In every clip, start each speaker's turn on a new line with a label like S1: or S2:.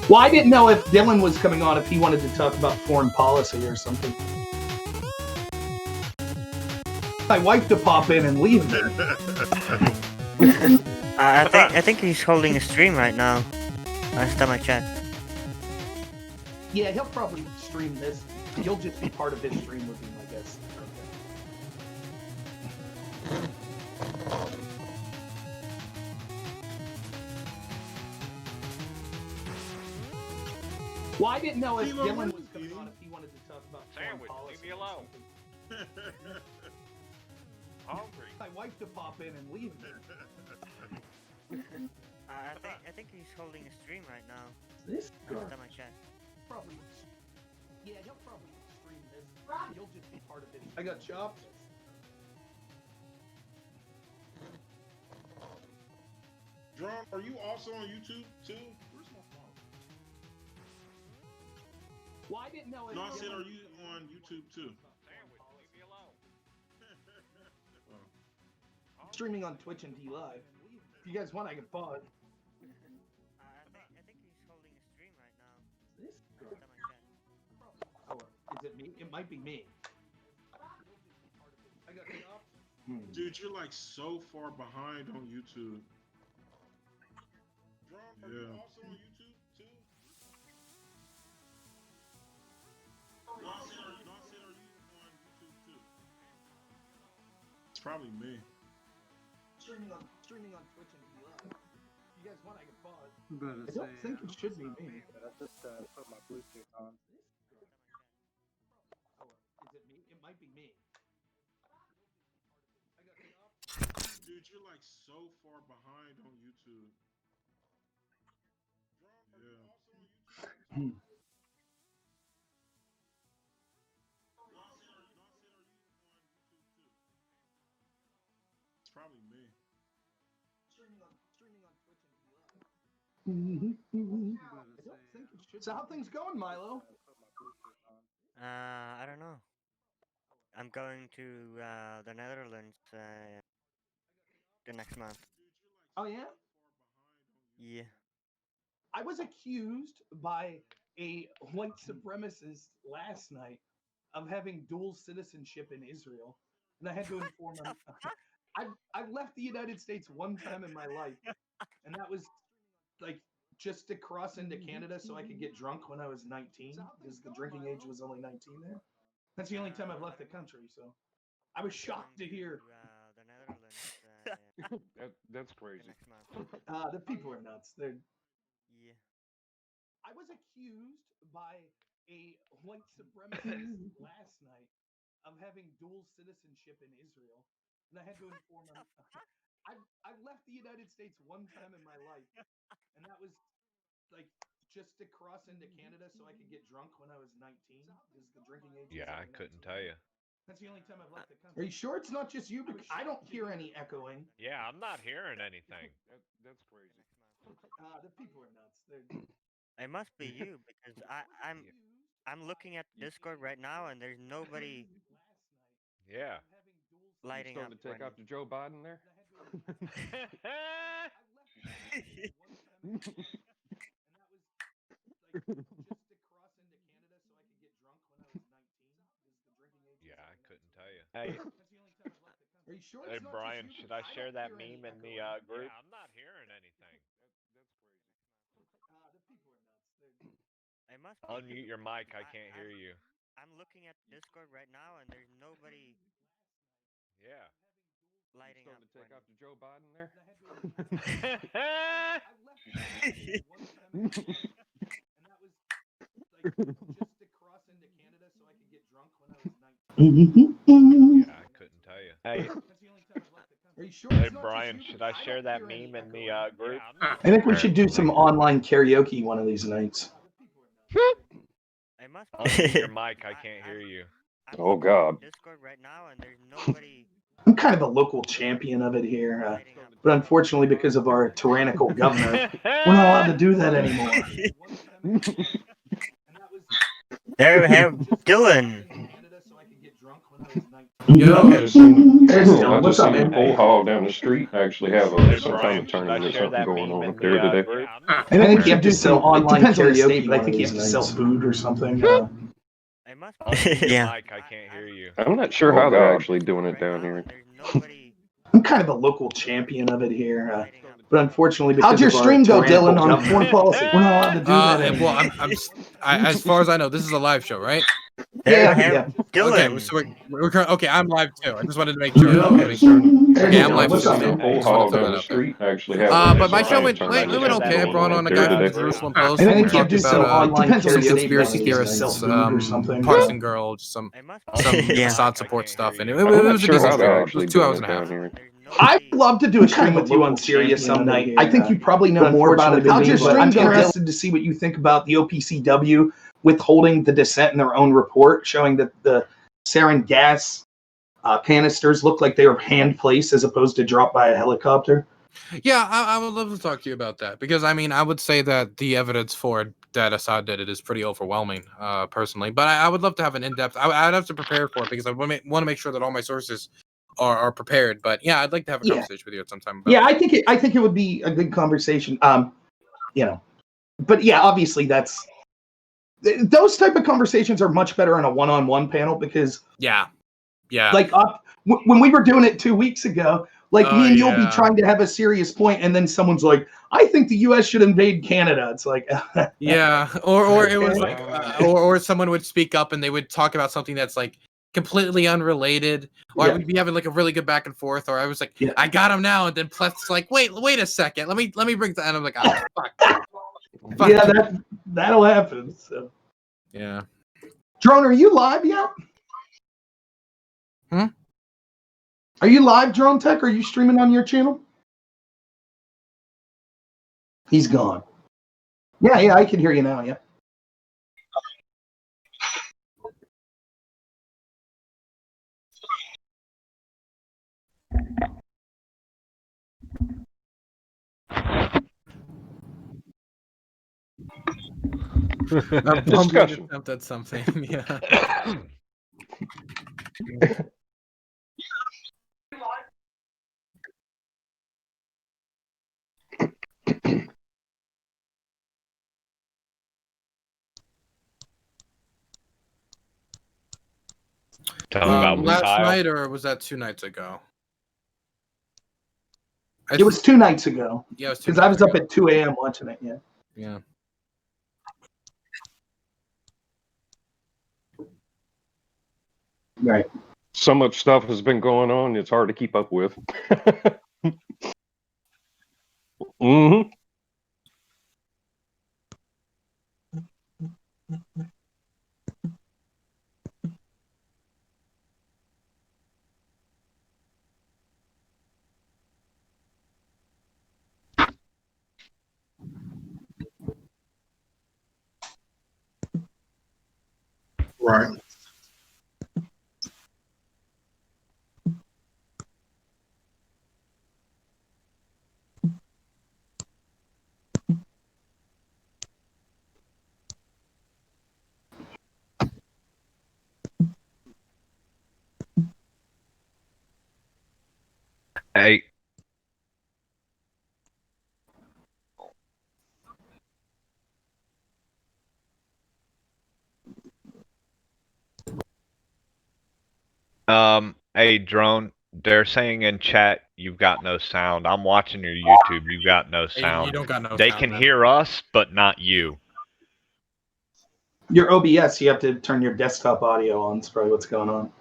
S1: Well, I didn't know if Dylan was coming on, if he wanted to talk about foreign policy or something. My wife to pop in and leave me.
S2: I think he's holding a stream right now. Last time I checked.
S1: Yeah, he'll probably stream this. You'll just be part of his stream with him, I guess. Well, I didn't know if Dylan was coming on, if he wanted to talk about foreign policy.
S3: Leave me alone. Hungry.
S1: My wife to pop in and leave me.
S2: I think he's holding a stream right now.
S1: This
S2: Last time I checked.
S1: probably. Yeah, he'll probably stream this. You'll just be part of it. I got chopped.
S4: Drone, are you also on YouTube too? Where's my phone?
S1: Well, I didn't know.
S4: No, I said, are you on YouTube too?
S3: Sandwich, leave me alone.
S1: Streaming on Twitch and D Live. If you guys want, I can pause.
S2: I think he's holding a stream right now.
S1: This
S2: Last time I checked.
S1: Oh, is it me? It might be me. I got chopped.
S4: Dude, you're like so far behind on YouTube. Drone, are you also on YouTube too? No, I said, are you on YouTube too? It's probably me.
S1: Streaming on Twitch and D Live. If you guys want, I can pause. I don't think it should be me.
S5: I just put my Bluetooth on.
S1: Oh, is it me? It might be me. I got chopped.
S4: Dude, you're like so far behind on YouTube. Drone, are you also on YouTube? No, I said, are you on YouTube too? It's probably me.
S1: Streaming on Twitch and D Live. I don't think it should. So how things going, Milo?
S2: I don't know. I'm going to the Netherlands the next month.
S1: Oh yeah.
S2: Yeah.
S1: I was accused by a white supremacist last night of having dual citizenship in Israel, and I had to inform him. I've left the United States one time in my life, and that was like just to cross into Canada so I could get drunk when I was 19, because the drinking age was only 19 there. That's the only time I've left the country, so I was shocked to hear.
S2: The Netherlands
S5: That's crazy.
S2: the next month.
S1: The people are nuts. They're.
S2: Yeah.
S1: I was accused by a white supremacist last night of having dual citizenship in Israel, and I had to inform him. I've left the United States one time in my life, and that was like just to cross into Canada so I could get drunk when I was 19, because the drinking age.
S3: Yeah, I couldn't tell you.
S1: That's the only time I've left the country. Are you sure it's not just you? Because I don't hear any echoing.
S3: Yeah, I'm not hearing anything.
S5: That's crazy.
S1: The people are nuts. They're.
S2: It must be you because I'm looking at Discord right now and there's nobody
S3: Yeah.
S2: lighting
S5: Starting
S2: up.
S5: to take after Joe Biden there.
S3: Yeah, I couldn't tell you. Hey,
S1: Are you sure?
S3: hey
S1: It's not
S3: Brian,
S1: just you?
S3: should I
S1: Because
S3: share
S1: don't
S3: that
S1: hear any
S3: meme in the
S1: echoing.
S3: group? Yeah, I'm not hearing anything.
S1: The people are nuts. They're.
S2: It must be
S3: Unmute your mic. I can't hear you.
S2: I'm looking at Discord right now and there's nobody
S3: Yeah.
S2: lighting
S5: Starting
S2: up.
S5: to take after Joe Biden there.
S1: I've left the United States one time in my life, and that was like just to cross into Canada so I could get drunk when I was 19.
S3: Yeah, I couldn't tell you. Hey,
S1: That's the only time I've left the country. Are you sure?
S3: hey
S1: It's not
S3: Brian,
S1: just you?
S3: should I
S1: Because
S3: share
S1: don't
S3: that
S1: hear any
S3: meme in the
S1: echoing.
S3: group? Yeah, I'm not
S1: I think we should do some online karaoke one of these nights.
S2: It must be
S3: Unmute your mic. I can't hear you.
S2: I'm
S5: Oh,
S2: looking at
S5: God.
S2: Discord right now and there's nobody
S1: kind of a local champion of it here, but unfortunately, because of our tyrannical governor, we're not allowed to do that anymore.
S2: There we have Dylan.
S1: There's Dylan. What's up, man?
S5: Whole hall down the street actually have some kind of tournament or something going on up there today.
S1: I think you have to sell online karaoke, but I think you have to sell food or something.
S2: Yeah.
S3: Mike, I can't hear you.
S5: I'm not sure how they're actually doing it down here.
S1: I'm kind of a local champion of it here, but unfortunately, because
S6: how'd your
S1: of our
S6: stream go,
S1: tyrannical
S6: Dylan, on
S1: governor,
S6: foreign policy?
S1: we're not allowed to do that anymore.
S7: Well, as far as I know, this is a live show, right?
S2: There we
S1: Yeah,
S2: have Dylan.
S7: Okay, so okay, I'm live too. I just wanted to make sure. Okay, I'm live
S1: What's
S7: too.
S1: up, man?
S5: Whole hall down the street actually have
S7: but my show
S5: some
S7: went
S5: kind of
S7: okay.
S5: tournament
S7: I brought on a
S5: up
S7: guy
S5: there
S7: from the
S5: today.
S7: Jerusalem
S1: I
S7: Post. We
S1: think you have
S7: talked
S1: to sell
S7: about
S1: online
S7: some
S1: karaoke,
S7: conspiracy
S1: but
S7: theorists,
S1: sell food or something.
S7: partisan girl, some
S2: Yeah.
S7: Assad support stuff, and it
S5: I'm
S7: was
S5: not
S7: a
S5: sure
S7: decent
S5: how
S7: stream.
S5: they're
S7: It
S5: actually
S7: was 2
S5: doing
S7: hours
S5: it
S7: and a half.
S5: down here.
S1: I'd love to do a stream with you on Sirius some night. I think you probably know more about it than
S6: How'd
S1: me,
S6: your
S1: but
S6: stream
S1: I'm
S6: go,
S1: interested to see what you think about the OPCW withholding the dissent in their own report, showing that the sarin gas canisters look like they were hand placed as opposed to dropped by a helicopter.
S7: Yeah, I would love to talk to you about that because I mean I would say that the evidence for that Assad did it is pretty overwhelming, personally. But I would love to have an in-depth. I'd have to prepare for it because I want to make sure that all my sources are prepared. But yeah, I'd like to have a conversation with you at some time. About
S1: I think it would be a good conversation. But yeah, obviously those type of conversations are much better on a one-on-one panel because
S7: yeah.
S1: like when we were doing it 2 weeks ago. Like me and you'll be
S7: yeah.
S1: trying to have a serious point, and then someone's like, "I think the U.S. should invade Canada." It's like,
S7: Yeah, or it was like, or someone would speak up and they would talk about something that's like completely unrelated, or I would be having like a really good back and forth, or I was like, I got him now, and then Pleth's like, wait a second, let me bring that, and I'm like, oh fuck.
S1: yeah, that'll happen. So,
S7: Yeah.
S1: Drone, are you live yet?
S7: Hmm?
S1: Are you live, Dronetek? Are you streaming on your channel? He's gone. Yeah, I can hear you now. Yeah.
S7: A
S5: Discussion.
S7: attempt at something. Yeah.
S3: Tell me about
S7: Last
S3: Kyle.
S7: night, or was that 2 nights ago?
S1: It was 2 nights ago.
S7: Yeah, it was 2
S1: Because I
S7: nights
S1: was up
S7: ago.
S1: at 2 a.m. watching it. Yeah.
S7: Yeah.
S1: Right.
S5: So much stuff has been going on, it's hard to keep up with. Mm-hmm.
S6: Right.
S3: Hey, hey, Drone. They're saying in chat you've got no sound. I'm watching your YouTube. You've got no
S7: You
S3: sound.
S7: don't got no
S3: They
S7: sound,
S3: can
S7: man.
S3: hear us, but not you.
S1: Your OBS, you have to turn your desktop audio on. That's probably what's going on.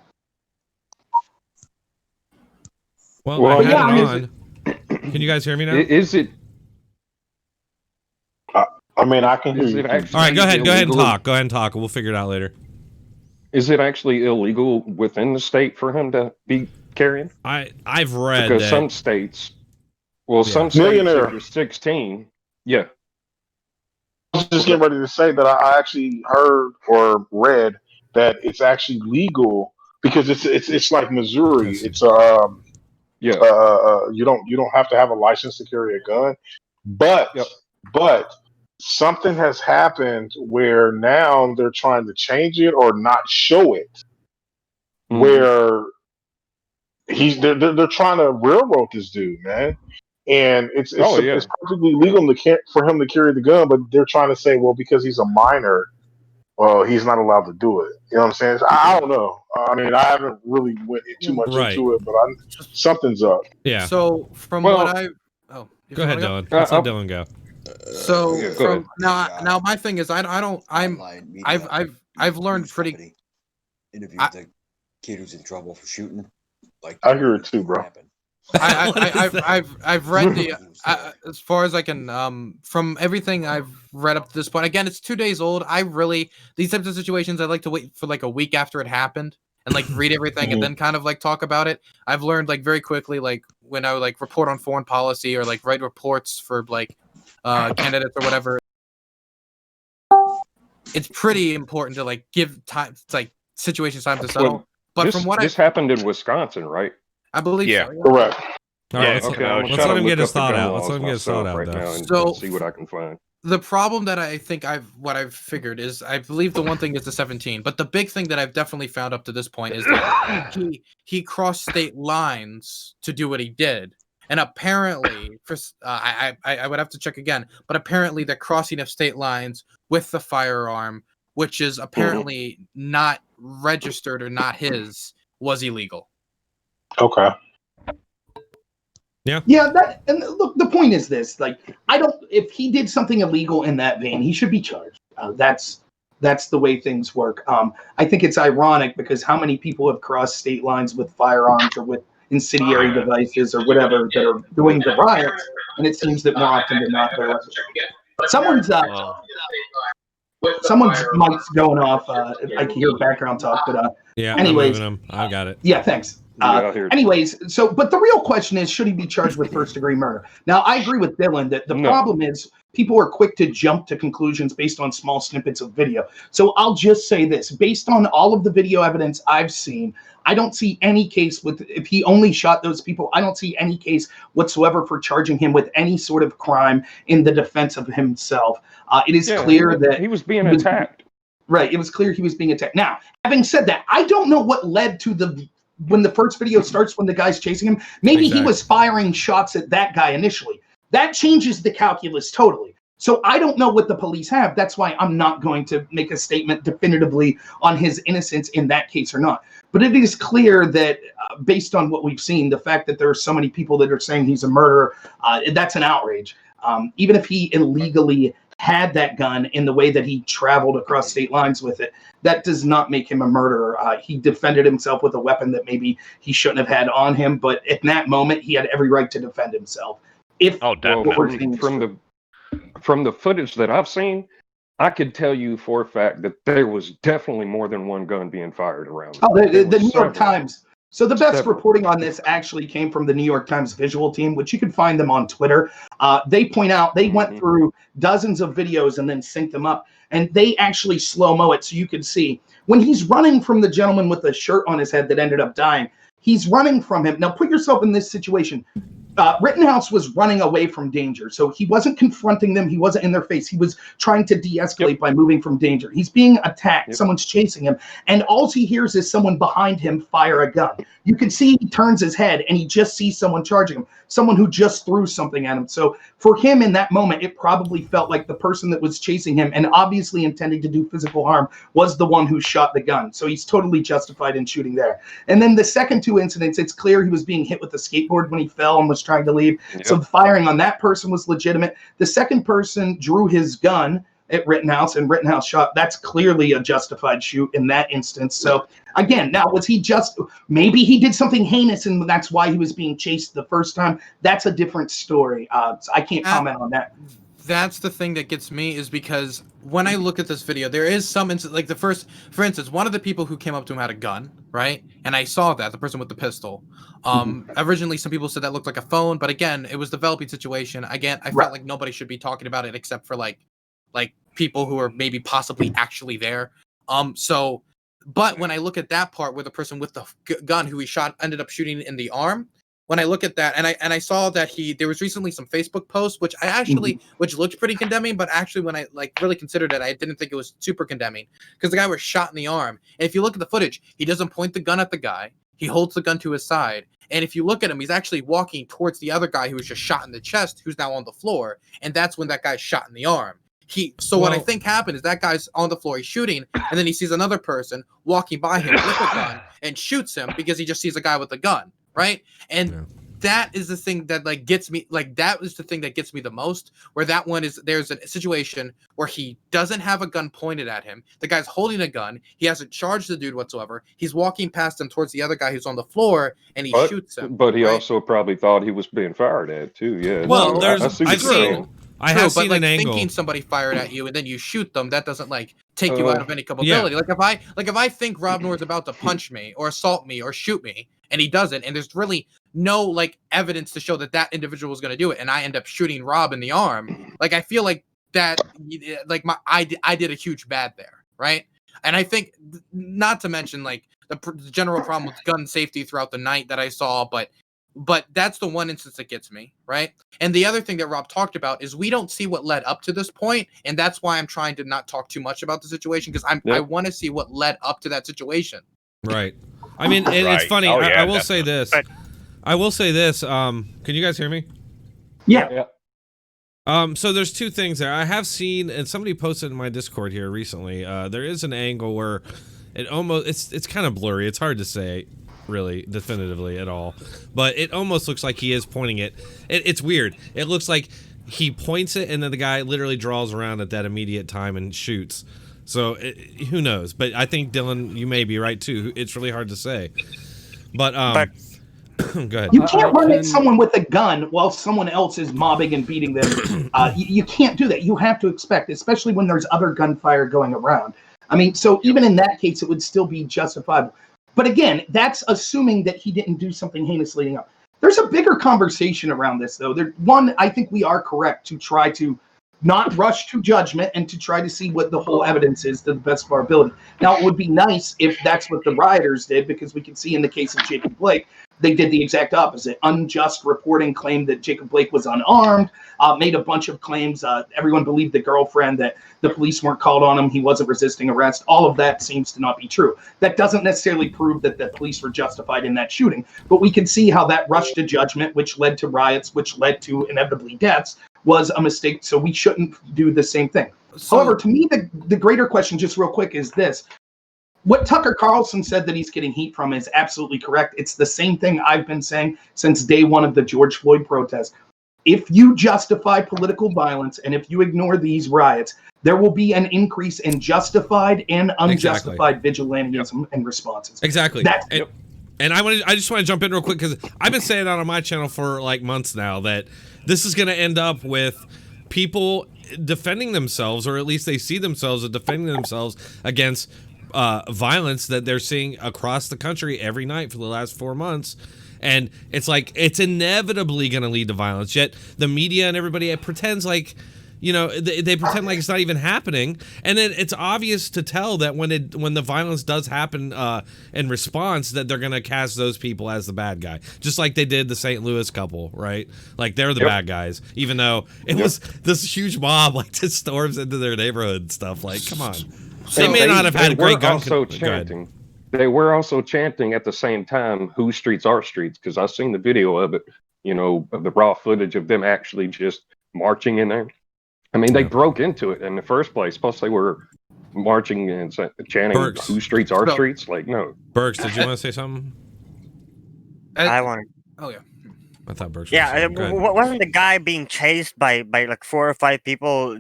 S8: Well,
S5: Well,
S8: I had
S1: yeah,
S8: it
S1: is
S8: on. Can you guys hear me now?
S5: Is it?
S6: I mean, I can hear
S5: Is
S6: you.
S5: it actually
S8: All right, go ahead and
S5: illegal?
S8: talk. Go ahead and talk. We'll figure it out later.
S5: Is it actually illegal within the state for him to be carrying?
S8: I've read
S5: Because
S8: that.
S5: some states, well,
S8: Yeah.
S5: some states,
S6: Millionaire.
S5: if you're 16, yeah.
S6: I was just getting ready to say that I actually heard or read that it's actually legal because it's like Missouri.
S8: Yes.
S6: It's
S5: Yeah.
S6: You don't have to have a license to carry a gun, but
S5: Yep.
S6: but something has happened where now they're trying to change it or not show it.
S5: Mhm.
S6: Where they're trying to railroad this dude, man. And it's perfectly legal for him to carry the gun, but they're trying to say, well, because he's a minor, well, he's not allowed to do it. You know what I'm saying? So I don't know. I mean, I haven't really went too much
S8: Right.
S6: into it, but something's up.
S8: Yeah.
S7: So from
S5: Well-
S7: what I
S8: Go ahead, Dylan.
S5: Uh,
S8: Let's let
S5: I'll-
S8: Dylan go.
S7: So
S5: Yeah, go
S7: from
S5: ahead.
S7: now my thing is I've learned pretty.
S9: interviewed the kid who's in trouble for shooting. Like
S6: I hear it too, bro.
S7: I've read the as far as I can from everything I've read up to this point. Again, it's 2 days old. These types of situations I like to wait for like a week after it happened and like read everything and then kind of like talk about it. I've learned like very quickly, like when I would like report on foreign policy or like write reports for like candidates or whatever. It's pretty important to like give time, like situations time to settle.
S5: Well,
S7: but from what
S5: this happened in Wisconsin, right?
S7: I believe,
S3: Yeah.
S7: so,
S6: Correct.
S8: All right,
S3: Yeah,
S8: let's,
S3: okay,
S5: I'm
S8: let's
S5: trying
S8: let
S5: to
S8: him get
S5: look
S8: his
S5: up the
S8: thought
S5: gun
S8: out. Let's
S5: laws
S8: let him get his thought
S5: myself
S8: out,
S5: right
S8: though.
S5: now and
S7: So-
S5: see what I can find.
S7: The problem that I think I've figured is I believe the one thing is the 17, but the big thing that I've definitely found up to this point is that he crossed state lines to do what he did, and apparently, I would have to check again, but apparently the crossing of state lines with the firearm, which is apparently not registered or not his, was illegal.
S6: Okay.
S1: Yeah, and look, the point is this: like, if he did something illegal in that vein, he should be charged. That's the way things work. I think it's ironic because how many people have crossed state lines with firearms or with incendiary devices or whatever that are doing the riots, and it seems that more often than not they're someone's mic's going off. I can hear background talk, but
S8: Yeah,
S1: anyways,
S8: I'm moving him. I got it.
S1: yeah, thanks.
S5: Yeah, I hear it.
S1: Anyways, but the real question is, should he be charged with first-degree murder? Now, I agree with Dylan that the problem is people are quick to jump to conclusions based on small snippets of video. So I'll just say this. Based on all of the video evidence I've seen, I don't see any case if he only shot those people, I don't see any case whatsoever for charging him with any sort of crime in the defense of himself. It is clear that
S5: he was being attacked.
S1: Right. It was clear he was being attacked. Now, having said that, I don't know what led to when the first video starts, when the guy's chasing him. Maybe he was firing shots at that guy initially. That changes the calculus totally. So I don't know what the police have. That's why I'm not going to make a statement definitively on his innocence in that case or not. But it is clear that based on what we've seen, the fact that there are so many people that are saying he's a murderer, that's an outrage. Even if he illegally had that gun in the way that he traveled across state lines with it, that does not make him a murderer. He defended himself with a weapon that maybe he shouldn't have had on him, but at that moment, he had every right to defend himself.
S5: From the footage that I've seen, I could tell you for a fact that there was definitely more than one gun being fired around.
S1: Oh, the New York Times. So the best reporting on this actually came from the New York Times visual team, which you can find them on Twitter. They point out they went through dozens of videos and then synced them up, and they actually slow-mo it so you can see when he's running from the gentleman with the shirt on his head that ended up dying. He's running from him. Now put yourself in this situation. Rittenhouse was running away from danger. So he wasn't confronting them. He wasn't in their face. He was trying to de-escalate by moving from danger. He's being attacked. Someone's chasing him. And all he hears is someone behind him fire a gun. You can see he turns his head and he just sees someone charging him, someone who just threw something at him. So for him in that moment, it probably felt like the person that was chasing him and obviously intending to do physical harm was the one who shot the gun. So he's totally justified in shooting there. And then the second two incidents, it's clear he was being hit with a skateboard when he fell and was trying to leave. So the firing on that person was legitimate. The second person drew his gun at Rittenhouse and Rittenhouse shot. That's clearly a justified shoot in that instance. So again, now was he maybe he did something heinous and that's why he was being chased the first time. That's a different story. So I can't comment on that.
S7: That's the thing that gets me is because when I look at this video, there is some like for instance, one of the people who came up to him had a gun, right? And I saw that, the person with the pistol. Originally, some people said that looked like a phone, but again, it was a developing situation. Again, I felt like nobody should be talking about it except for like people who are maybe possibly actually there. But when I look at that part where the person with the gun who he shot ended up shooting in the arm, when I look at that, and I saw that there was recently some Facebook posts which I actually which looked pretty condemning, but actually when I really considered it, I didn't think it was super condemning because the guy was shot in the arm. And if you look at the footage, he doesn't point the gun at the guy. He holds the gun to his side. And if you look at him, he's actually walking towards the other guy who was just shot in the chest, who's now on the floor. And that's when that guy's shot in the arm. What I think happened is that guy's on the floor, he's shooting, and then he sees another person walking by him with a gun and shoots him because he just sees a guy with a gun, right? And that is the thing that gets me, that is the thing that gets me the most, where that one is, there's a situation where he doesn't have a gun pointed at him. The guy's holding a gun. He hasn't charged the dude whatsoever. He's walking past him towards the other guy who's on the floor, and he shoots him.
S5: But he also probably thought he was being fired at too. Yeah.
S8: Well,
S7: I have seen an
S8: angle.
S7: Thinking somebody fired at you and then you shoot them, that doesn't take you out of any culpability. If I think Rob Noor's about to punch me or assault me or shoot me and he doesn't, and there's really no evidence to show that individual was going to do it, and I end up shooting Rob in the arm, I feel like that I did a huge bad there, right? And I think, not to mention the general problem with gun safety throughout the night that I saw, but that's the one instance that gets me, right? And the other thing that Rob talked about is we don't see what led up to this point, and that's why I'm trying to not talk too much about the situation, because I want to see what led up to that situation.
S8: Right. I mean, it's funny. I will say this. I will say this. Can you guys hear me?
S1: Yeah.
S8: So there's two things there. I have seen, and somebody posted in my Discord here recently, there is an angle where it's kind of blurry. It's hard to say really definitively at all, but it almost looks like he is pointing it. It's weird. It looks like he points it and then the guy literally draws around at that immediate time and shoots. So who knows? But I think, Dylan, you may be right too. It's really hard to say. But go ahead.
S1: You can't run at someone with a gun while someone else is mobbing and beating them. You can't do that. You have to expect, especially when there's other gunfire going around. I mean, so even in that case, it would still be justifiable. But again, that's assuming that he didn't do something heinous leading up. There's a bigger conversation around this, though. One, I think we are correct to try to not rush to judgment and to try to see what the whole evidence is to the best of our ability. Now, it would be nice if that's what the rioters did, because we can see in the case of Jacob Blake, they did the exact opposite. Unjust reporting claimed that Jacob Blake was unarmed, made a bunch of claims. Everyone believed the girlfriend, that the police weren't called on him, he wasn't resisting arrest. All of that seems to not be true. That doesn't necessarily prove that the police were justified in that shooting, but we can see how that rush to judgment, which led to riots, which led to inevitably deaths, was a mistake. So we shouldn't do the same thing. However, to me, the greater question, just real quick, is this. What Tucker Carlson said that he's getting heat from is absolutely correct. It's the same thing I've been saying since day one of the George Floyd protest. If you justify political violence and if you ignore these riots, there will be an increase in justified and unjustified vigilantism and responses.
S8: Exactly. And I just want to jump in real quick, because I've been saying that on my channel for months now, that this is going to end up with people defending themselves, or at least they see themselves as defending themselves against violence that they're seeing across the country every night for the last 4 months. And it's inevitably going to lead to violence, yet the media and everybody pretends they pretend like it's not even happening. And then it's obvious to tell that when the violence does happen in response, that they're going to cast those people as the bad guy, just like they did the St. Louis couple, right? Like they're the bad guys, even though it was this huge mob just storms into their neighborhood and stuff. Come on.
S5: So
S8: they may not have had a great gun.
S5: They were also chanting at the same time, "Whose streets are streets?" Because I've seen the video of it, of the raw footage of them actually just marching in there. I mean, they broke into it in the first place. Plus, they were marching and chanting, "Whose streets are streets?" No.
S8: Burks, did you want to say something?
S2: I wanted.
S7: Oh, yeah.
S8: I thought Burks.
S2: Wasn't the guy being chased by 4 or 5 people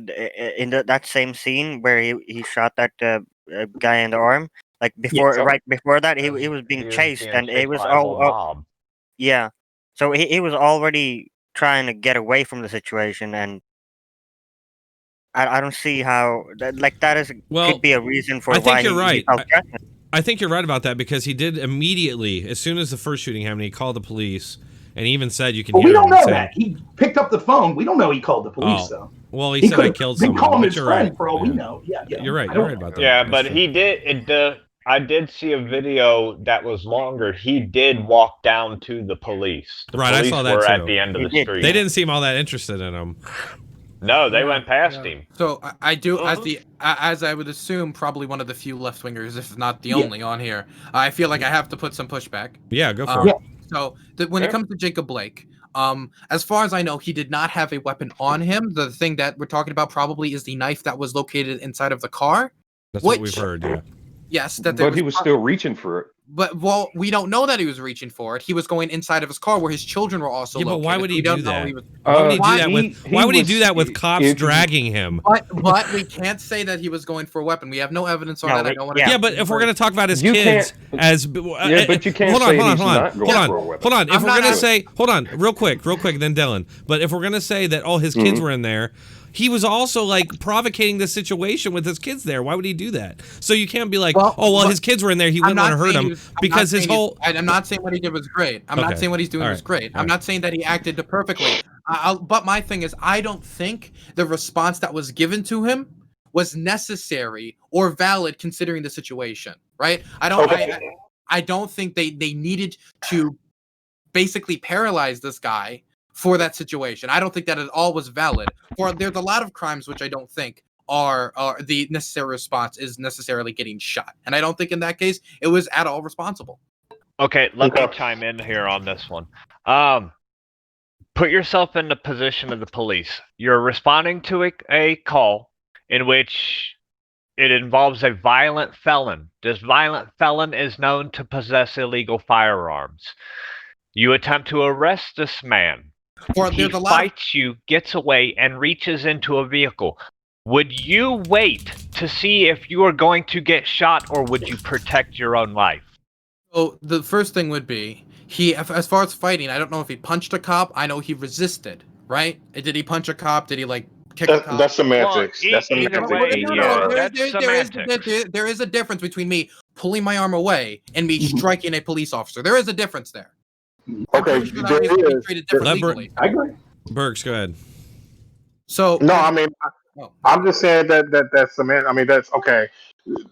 S2: in that same scene where he shot that guy in the arm? Right before that, he was being chased, and it was all yeah. So he was already trying to get away from the situation, and I don't see how that could be a reason for.
S8: I think you're
S2: right.
S8: I think you're right about that, because he did immediately, as soon as the first shooting happened, he called the police, and he even said you can. Well,
S1: we don't know that he picked up the phone. We don't know he called the police though.
S8: Well, he said I killed someone.
S1: Call him his friend for all we know. Yeah,
S8: you're right. You're right about that.
S10: Yeah, but he did.
S3: I did see a video that was longer. He did walk down to the police. The
S8: Right, I
S3: police
S8: saw that
S3: were
S8: too.
S3: at the end of the street.
S8: They didn't seem all that interested in him.
S3: No, they went past him.
S7: So I do, as I would assume, probably one of the few left wingers, if not the only on here. I feel like I have to put some pushback.
S8: Yeah, go for it.
S7: So when it comes to Jacob Blake, as far as I know, he did not have a weapon on him. The thing that we're talking about probably is the knife that was located inside of the car.
S8: That's what we've heard. Yeah.
S7: Yes,
S5: but he was still reaching for it.
S7: But we don't know that he was reaching for it. He was going inside of his car where his children were also.
S8: Yeah, but why would he do that?
S7: Why
S8: would he do that with cops dragging him?
S7: But we can't say that he was going for a weapon. We have no evidence on that. I don't want to.
S8: Yeah, but if we're gonna talk about his kids as
S5: but you can't say he's not going for a weapon.
S8: Hold on. If we're gonna say, hold on, real quick, then Dylan. But if we're gonna say that all his kids were in there, he was also like provocating the situation with his kids there. Why would he do that? So you can't be like, his kids were in there. He wouldn't want to hurt them because his whole.
S7: I'm not saying what he did was great. I'm not saying what he's doing was great. I'm not saying that he acted perfectly. But my thing is, I don't think the response that was given to him was necessary or valid considering the situation. Right? I don't think they needed to basically paralyze this guy for that situation. I don't think that at all was valid. For there's a lot of crimes which I don't think are the necessary response is necessarily getting shot. And I don't think in that case it was at all responsible.
S3: Okay, let me chime in here on this one. Put yourself in the position of the police. You're responding to a call in which it involves a violent felon. This violent felon is known to possess illegal firearms. You attempt to arrest this man. He fights you, gets away, and reaches into a vehicle. Would you wait to see if you are going to get shot, or would you protect your own life?
S7: So the first thing would be, as far as fighting, I don't know if he punched a cop. I know he resisted, right? Did he punch a cop? Did he kick a cop?
S6: That's semantics.
S3: Well,
S6: that's semantics.
S7: There is a difference between me pulling my arm away and me striking a police officer. There is a difference there.
S6: Okay,
S7: I
S1: agree.
S8: Burks, go ahead.
S7: So
S6: no, I mean, I'm just saying that's semantics. I mean, that's okay.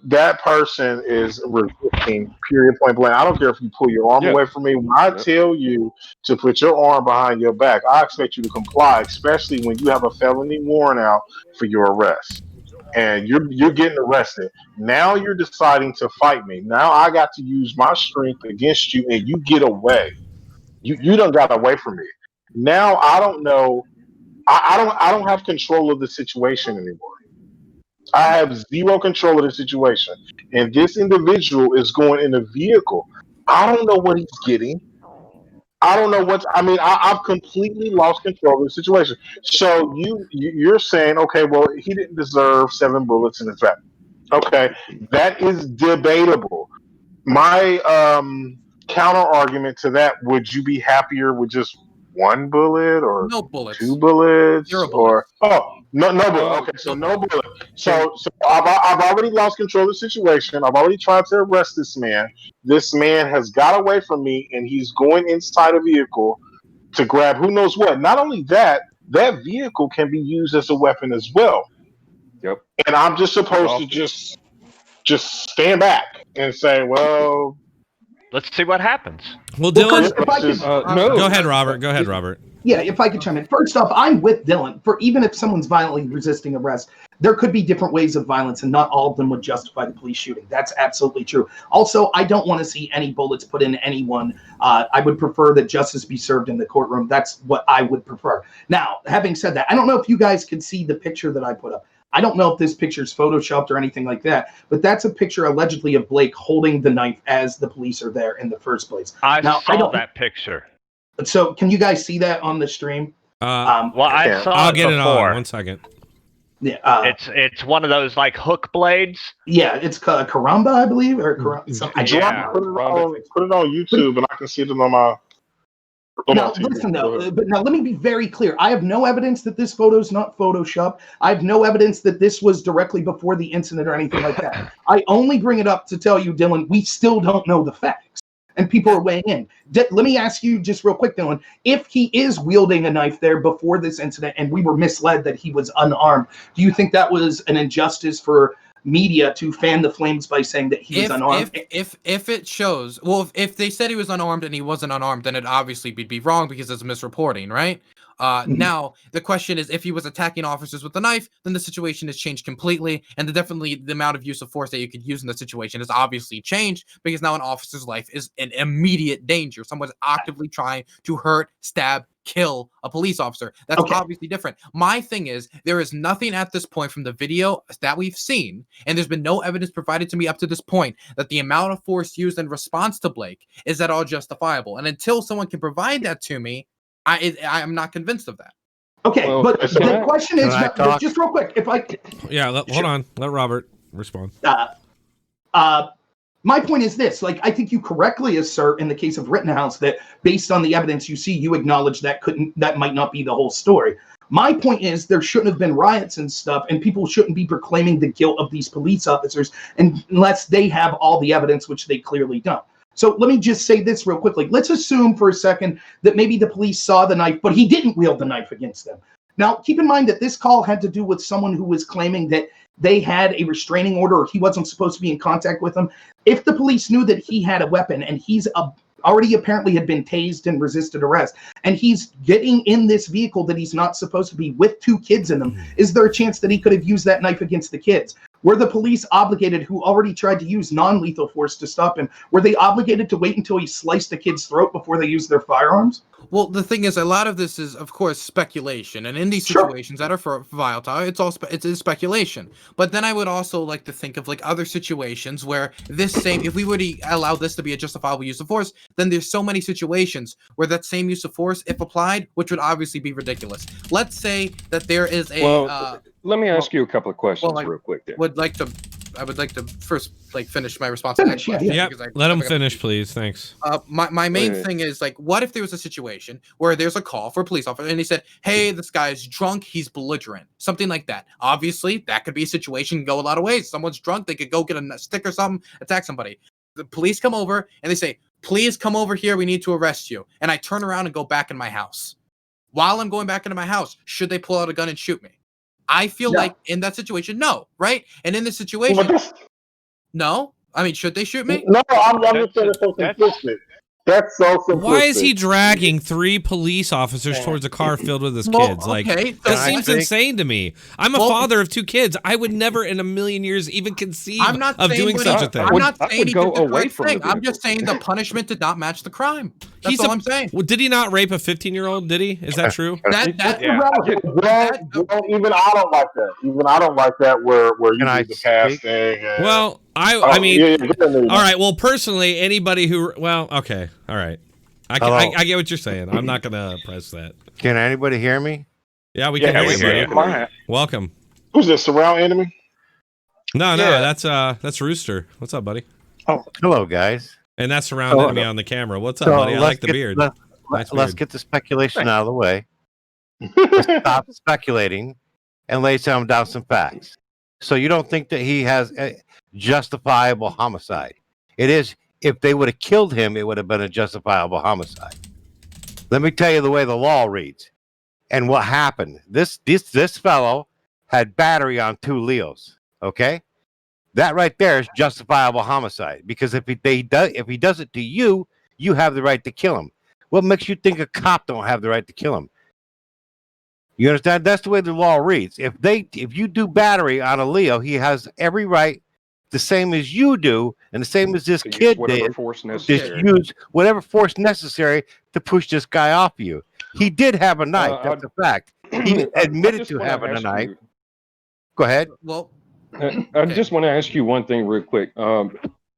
S6: That person is resisting, period, point blank. I don't care if you pull your arm away from me. When I tell you to put your arm behind your back, I expect you to comply, especially when you have a felony warrant out for your arrest. And you're getting arrested. Now you're deciding to fight me. Now I got to use my strength against you, and you get away. You done got away from me. Now I don't know. I don't have control of the situation anymore. I have zero control of the situation. And this individual is going in a vehicle. I don't know what he's getting. I don't know I've completely lost control of the situation. So you're saying, okay, well, he didn't deserve 7 bullets in his back. Okay, that is debatable. My counter argument to that: would you be happier with just 1 bullet or
S7: no bullets,
S6: 2 bullets,
S7: 0 bullets.
S6: no bullet? Okay, so no bullet. So I've already lost control of the situation. I've already tried to arrest this man. This man has got away from me, and he's going inside a vehicle to grab who knows what. Not only that, that vehicle can be used as a weapon as well.
S5: Yep.
S6: And I'm just supposed to just stand back and say, well,
S3: let's see what happens.
S8: Well, Dylan,
S1: no.
S8: Go ahead, Robert.
S1: Yeah, if I could chime in. First off, I'm with Dylan. For even if someone's violently resisting arrest, there could be different ways of violence, and not all of them would justify the police shooting. That's absolutely true. Also, I don't want to see any bullets put in anyone. I would prefer that justice be served in the courtroom. That's what I would prefer. Now, having said that, I don't know if you guys can see the picture that I put up. I don't know if this picture is photoshopped or anything like that, but that's a picture allegedly of Blake holding the knife as the police are there in the first place.
S3: I saw that picture.
S1: So can you guys see that on the stream?
S3: Well, I saw
S8: I'll
S3: it
S8: get
S3: before.
S8: it on 1 second.
S1: Yeah,
S3: it's one of those like hook blades.
S1: Yeah, it's Karamba, I believe, or something.
S3: Yeah.
S6: Put it on YouTube, and I can see it on my.
S1: Now, listen, though, but now let me be very clear. I have no evidence that this photo is not Photoshopped. I have no evidence that this was directly before the incident or anything like that. I only bring it up to tell you, Dylan, we still don't know the facts, and people are weighing in. Let me ask you just real quick, Dylan, if he is wielding a knife there before this incident and we were misled that he was unarmed, do you think that was an injustice for media to fan the flames by saying that he was unarmed.
S7: If it shows, well, if they said he was unarmed and he wasn't unarmed, then it obviously would be wrong because it's misreporting, right? Now the question is, if he was attacking officers with a knife, then the situation has changed completely, and definitely the amount of use of force that you could use in the situation has obviously changed because now an officer's life is in immediate danger. Someone's actively trying to hurt, stab, kill a police officer. That's obviously different. My thing is, there is nothing at this point from the video that we've seen, and there's been no evidence provided to me up to this point that the amount of force used in response to Blake is at all justifiable. And until someone can provide that to me, I'm not convinced of that.
S1: Okay,
S5: Well,
S1: but the question is,
S2: just
S1: real quick, if I
S8: hold on, let Robert respond.
S1: My point is this: like, I think you correctly assert in the case of Rittenhouse that based on the evidence you see, you acknowledge that might not be the whole story. My point is there shouldn't have been riots and stuff, and people shouldn't be proclaiming the guilt of these police officers unless they have all the evidence, which they clearly don't. So let me just say this real quickly. Let's assume for a second that maybe the police saw the knife, but he didn't wield the knife against them. Now, keep in mind that this call had to do with someone who was claiming that they had a restraining order or he wasn't supposed to be in contact with them. If the police knew that he had a weapon and he's already apparently had been tased and resisted arrest, and he's getting in this vehicle that he's not supposed to be with 2 kids in them, is there a chance that he could have used that knife against the kids? Were the police obligated, who already tried to use non-lethal force to stop him, were they obligated to wait until he sliced the kid's throat before they used their firearms?
S7: Well, the thing is, a lot of this is, of course, speculation, and in these situations that are volatile, it is speculation. But then I would also like to think of like other situations where if we were to allow this to be a justifiable use of force, then there's so many situations where that same use of force, if applied, which would obviously be ridiculous. Let's say that there is a.
S5: Let me ask you a couple of questions real quick. There.
S7: I would like to first finish my response to that question.
S8: Yeah, let him finish, please. Thanks.
S7: My main thing is, like, what if there was a situation where there's a call for a police officer and he said, hey, this guy's drunk, he's belligerent, something like that. Obviously, that could be a situation, go a lot of ways. Someone's drunk, they could go get a stick or something, attack somebody. The police come over and they say, please come over here, we need to arrest you. And I turn around and go back in my house. While I'm going back into my house, should they pull out a gun and shoot me? I feel like in that situation, no, right? And in this situation, no. I mean, should they shoot me?
S6: No, I'm just saying it's so simplistic. That's so simplistic.
S8: Why is he dragging 3 police officers towards a car filled with his kids? That seems insane to me. I'm a father of 2 kids. I would never in a million years even conceive of doing such a thing.
S7: I'm not saying he did the right thing. I'm just saying the punishment did not match the crime. That's all I'm saying.
S8: Well, did he not rape a 15-year-old? Did he? Is that true?
S6: That's irrelevant. Well, even I don't like that. Even I don't like that where you do the past thing.
S8: Well, I mean, all right. Well, personally, anybody who, okay, all right. I get what you're saying. I'm not gonna press that.
S10: Can anybody hear me?
S8: Yeah, we can hear you. Welcome.
S6: Who's this? Surround enemy?
S8: No, that's Rooster. What's up, buddy?
S10: Oh, hello, guys.
S8: And that's Surround Enemy on the camera. What's up, buddy? I like the beard.
S10: Let's get the speculation out of the way. Let's stop speculating and lay down some facts. So you don't think that he has a justifiable homicide? It is. If they would have killed him, it would have been a justifiable homicide. Let me tell you the way the law reads and what happened. This fellow had battery on 2 Leos. Okay, that right there is justifiable homicide, because if he does it to you, you have the right to kill him. What makes you think a cop don't have the right to kill him? You understand? That's the way the law reads. If you do battery on a Leo, he has every right, the same as you do, and the same as this kid did, just use whatever force necessary to push this guy off you. He did have a knife. That's a fact. He admitted to having a knife. Go ahead.
S7: Well,
S5: I just want to ask you one thing real quick.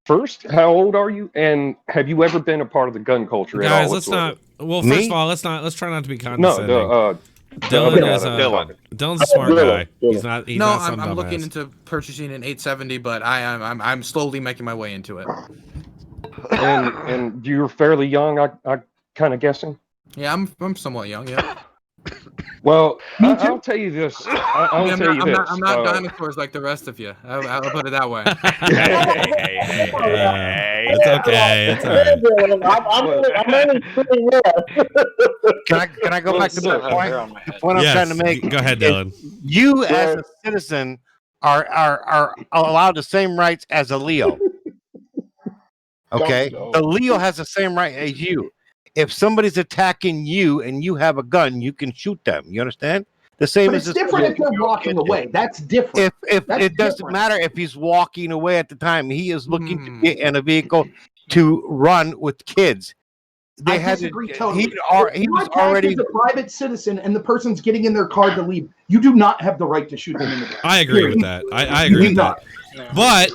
S5: First, how old are you, and have you ever been a part of the gun culture at all?
S8: Guys, let's not. Well, first of all, let's try not to be condescending.
S5: No,
S8: Dylan's a smart guy. He's not.
S7: I'm looking into purchasing an 870, but I'm slowly making my way into it.
S5: And you're fairly young, I kind of guessing.
S7: Yeah, I'm somewhat young. Yeah.
S5: Well, I'll tell you this. I'm
S7: not dinosaurs like the rest of you. I'll put it that way.
S8: Hey, it's okay. It's all
S10: right. Can I go back to the point? The point I'm trying to make.
S8: Go ahead, Dylan.
S10: You, as a citizen, are allowed the same rights as a Leo. Okay,
S6: Don't
S10: the
S6: go.
S10: Leo has the same right as you. If somebody's attacking you and you have a gun, you can shoot them. You understand? The same
S1: But
S10: as
S1: it's
S10: this
S1: different if they're walking away. That's different.
S10: If
S1: That's
S10: it doesn't
S1: different.
S10: matter if he's walking away at the time, he is looking to
S7: Hmm.
S10: get in a vehicle to run with kids.
S1: I disagree totally.
S10: He
S1: If
S10: was
S1: you attack
S10: already.
S1: as a private citizen and the person's getting in their car to leave, you do not have the right to shoot them in the back.
S8: I agree with that. I agree with that. But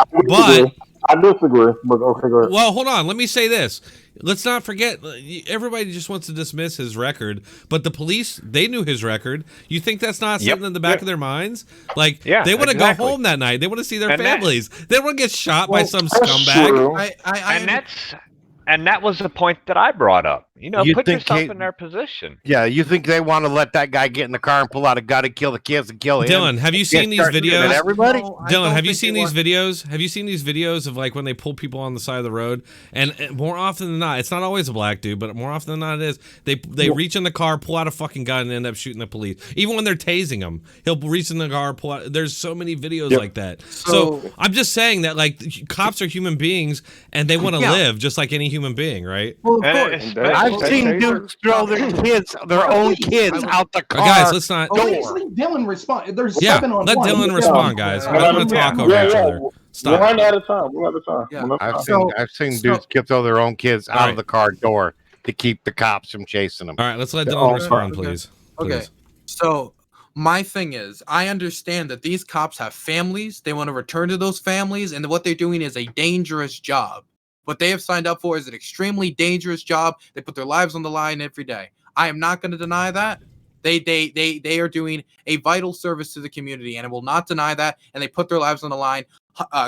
S6: I disagree. But okay, go ahead.
S8: well, hold on. Let me say this. Let's not forget. Everybody just wants to dismiss his record, but the police, they knew his record. You think that's not sitting in the back of their minds? Like, they want to go home that night. They want to see their families. They don't want to get shot by some scumbag.
S6: True.
S3: And that was the point that I brought up. You know,
S10: You
S3: put
S10: think
S3: yourself
S10: Kate-
S3: in their position.
S10: Yeah, you think they want to let that guy get in the car and pull out a gun and kill the kids and kill him?
S8: Dylan, have you seen these
S10: start shooting at
S8: videos?
S10: everybody?
S8: Dylan, have you seen these videos? Have you seen these videos of like when they pull people on the side of the road? And more often than not, it's not always a black dude, but more often than not, it is. They reach in the car, pull out a fucking gun, and end up shooting the police. Even when they're tasing them, he'll reach in the car, pull out. There's so many videos like that. So I'm just saying that like cops are human beings and they want to live just like any human being, right?
S1: Well, of course.
S10: I've seen dudes throw their kids, their own kids, out the car.
S8: Guys, let's not.
S1: Please leave Dylan respond. There's
S8: Yeah,
S1: 7 on
S8: let
S1: 1.
S8: Dylan
S1: Yeah.
S8: respond, guys. I don't want to talk over each other. Stop.
S6: One at a time. One at a time.
S7: Yeah.
S6: One at a
S10: I've
S6: time.
S10: seen dudes throw their own kids out of the car door to keep the cops from chasing them.
S8: All right, let's let
S10: They're
S8: Dylan
S10: all
S8: respond,
S10: fine.
S8: please.
S7: Okay.
S8: Please.
S7: So my thing is, I understand that these cops have families. They want to return to those families, and what they're doing is a dangerous job. What they have signed up for is an extremely dangerous job. They put their lives on the line every day. I am not going to deny that. They are doing a vital service to the community, and I will not deny that. And they put their lives on the line.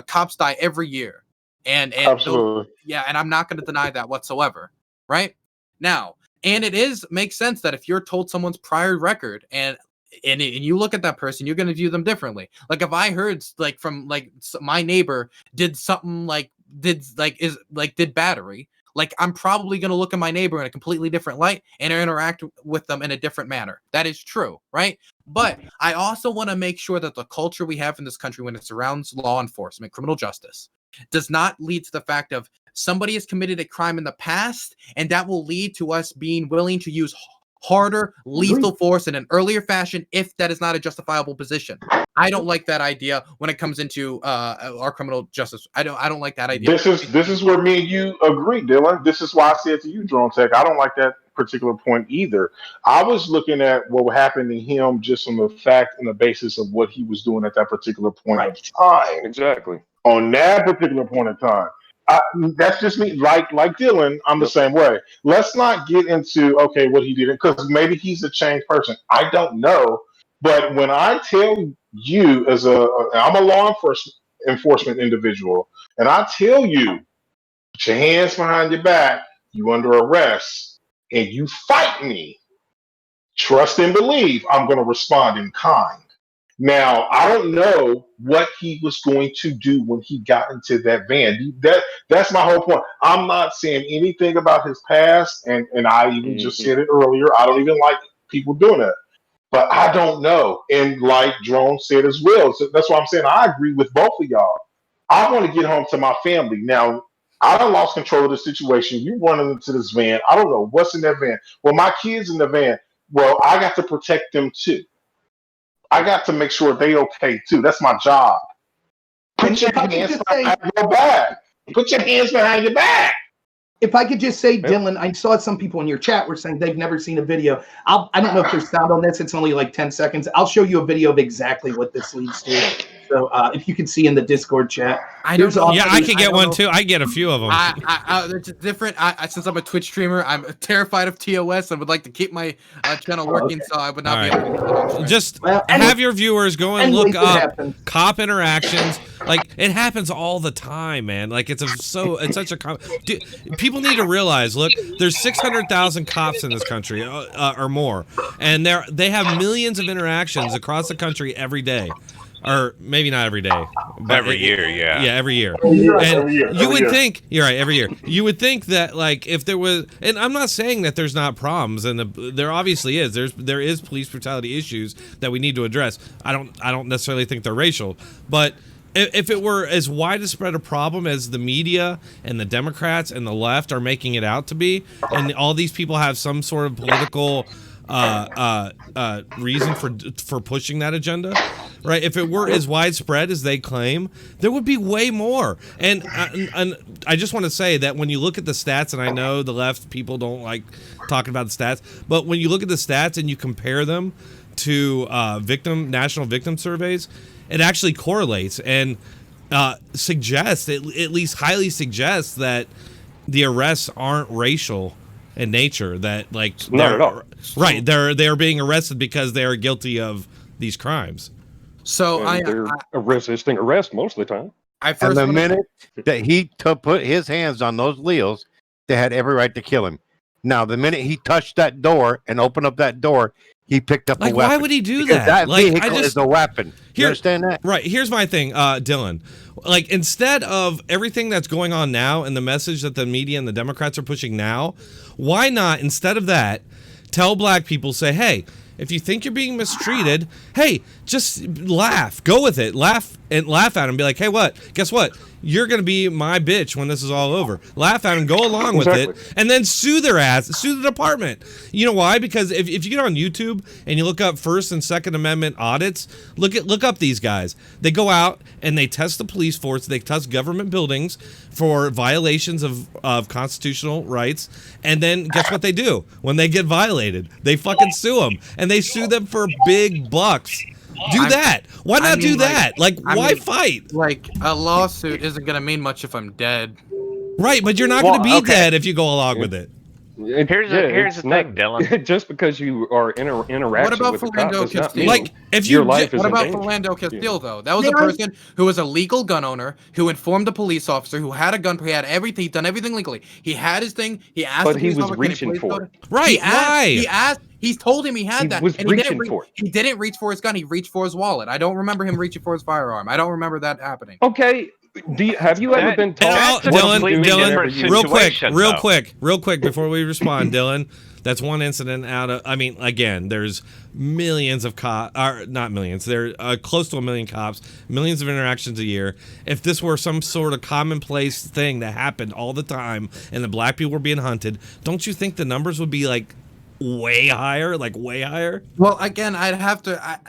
S7: Cops die every year, and
S6: Absolutely.
S7: and I'm not going to deny that whatsoever. Right now, and it makes sense that if you're told someone's prior record and you look at that person, you're going to view them differently. Like if I heard like from like my neighbor did something did battery, like I'm probably going to look at my neighbor in a completely different light and interact with them in a different manner. That is true, right? But I also want to make sure that the culture we have in this country when it surrounds law enforcement, criminal justice, does not lead to the fact of somebody has committed a crime in the past, and that will lead to us being willing to use harder, lethal force in an earlier fashion if that is not a justifiable position. I don't like that idea when it comes into our criminal justice. I don't like that idea.
S6: This is where me and you agree, Dylan. This is why I said to you, Dronetek, I don't like that particular point either. I was looking at what happened to him just on the fact and the basis of what he was doing at that particular point of time.
S5: Exactly.
S6: On that particular point in time. That's just me. Like Dylan, I'm the same way. Let's not get into what he did because maybe he's a changed person. I don't know, but when I tell you, I'm a law enforcement individual, and I tell you, put your hands behind your back, you under arrest, and you fight me. Trust and believe I'm going to respond in kind. Now, I don't know what he was going to do when he got into that van. That's my whole point. I'm not saying anything about his past, and I even just said it earlier. I don't even like people doing that. But I don't know. And like Drone said as well, so that's why I'm saying I agree with both of y'all. I want to get home to my family. Now, I done lost control of the situation. You running into this van. I don't know what's in that van. Well, my kids in the van. Well, I got to protect them too. I got to make sure they okay too. That's my job. Put your hands behind your back. Put your hands behind your back.
S1: If I could just say, Dylan, I saw some people in your chat were saying they've never seen a video. I don't know if there's sound on this. It's only like 10 seconds. I'll show you a video of exactly what this leads to. So if you can see in the Discord chat.
S7: I don't know.
S8: Yeah, I could get one too. I get a few of them.
S7: It's different. Since I'm a Twitch streamer, I'm terrified of TOS and would like to keep my channel working, so I would not be able to.
S8: Just have your viewers go and look up cop interactions. Like it happens all the time, man. Like it's such a dude, people need to realize. Look, there's 600,000 cops in this country or more, and they have millions of interactions across the country every day. or maybe not every day, but
S3: Every year, yeah.
S8: yeah, every year.
S6: Every year,
S8: You
S6: every
S8: would
S6: year.
S8: think, you're right, every year. You would think that like if there was, and I'm not saying that there's not problems, and there obviously is. There is police brutality issues that we need to address. I don't necessarily think they're racial, but if it were as widespread a problem as the media and the Democrats and the left are making it out to be, and all these people have some sort of political reason for pushing that agenda, right? If it were as widespread as they claim, there would be way more. And I just want to say that when you look at the stats, and I know the left people don't like talking about the stats, but when you look at the stats and you compare them to national victim surveys, it actually correlates and suggests, at least highly suggests, that the arrests aren't racial in nature. That like
S5: Not at all.
S8: Right, they're being arrested because they are guilty of these crimes.
S7: So
S5: They're a resisting arrest most of the time.
S10: And the minute that he put his hands on those Leos, they had every right to kill him. Now, the minute he touched that door and opened up that door, he picked up a weapon.
S8: Why would he do
S10: Because
S8: that?
S10: That
S8: Like,
S10: vehicle is a weapon. You understand that?
S8: Right. Here's my thing, Dylan. Like, instead of everything that's going on now and the message that the media and the Democrats are pushing now, why not, instead of that, tell black people, say, hey, if you think you're being mistreated, hey, just laugh. Go with it. Laugh at him. Be like, hey, what? Guess what? You're going to be my bitch when this is all over. Laugh at him. Go along with it. And then sue their ass. Sue the department. You know why? Because if you get on YouTube and you look up First and Second Amendment audits, look up these guys. They go out and they test the police force. They test government buildings for violations of constitutional rights. And then guess what they do? When they get violated, they fucking sue them. And they sue them for big bucks. Do that. Why not do that? Like, why fight?
S7: Like, a lawsuit isn't going to mean much if I'm dead.
S8: Right, but you're not going to be dead if you go along with it.
S3: Here's the thing, Dylan.
S5: Just because you are interacting
S7: What about
S5: with the cop
S7: Philando
S5: does not
S7: Castile?
S5: mean
S8: Like, if you
S5: your life is
S7: What
S5: in
S7: about
S5: danger.
S7: Philando Castile, though? That was a person who was a legal gun owner, who informed a police officer, who had a gun, he had everything, he'd done everything legally. He had his thing, he asked
S5: But
S7: the
S5: he
S7: police
S5: was
S7: officer, "Can you
S5: reaching
S7: please
S5: for
S7: go
S5: it.
S7: to-"
S8: Right,
S7: He asked, he's told him he had
S5: He
S7: that,
S5: was
S7: and he didn't
S5: reaching for it.
S7: He didn't reach for his gun, he reached for his wallet. I don't remember him reaching for his firearm. I don't remember that happening.
S5: Okay, have you ever been taught?
S3: That's a completely
S8: Dylan,
S3: different
S8: real quick, before we respond, Dylan, that's one incident out of, I mean, again, there's millions of cops, or not millions, there are close to 1 million cops, millions of interactions a year. If this were some sort of commonplace thing that happened all the time and the black people were being hunted, don't you think the numbers would be like way higher,
S7: Well, again, I'd have to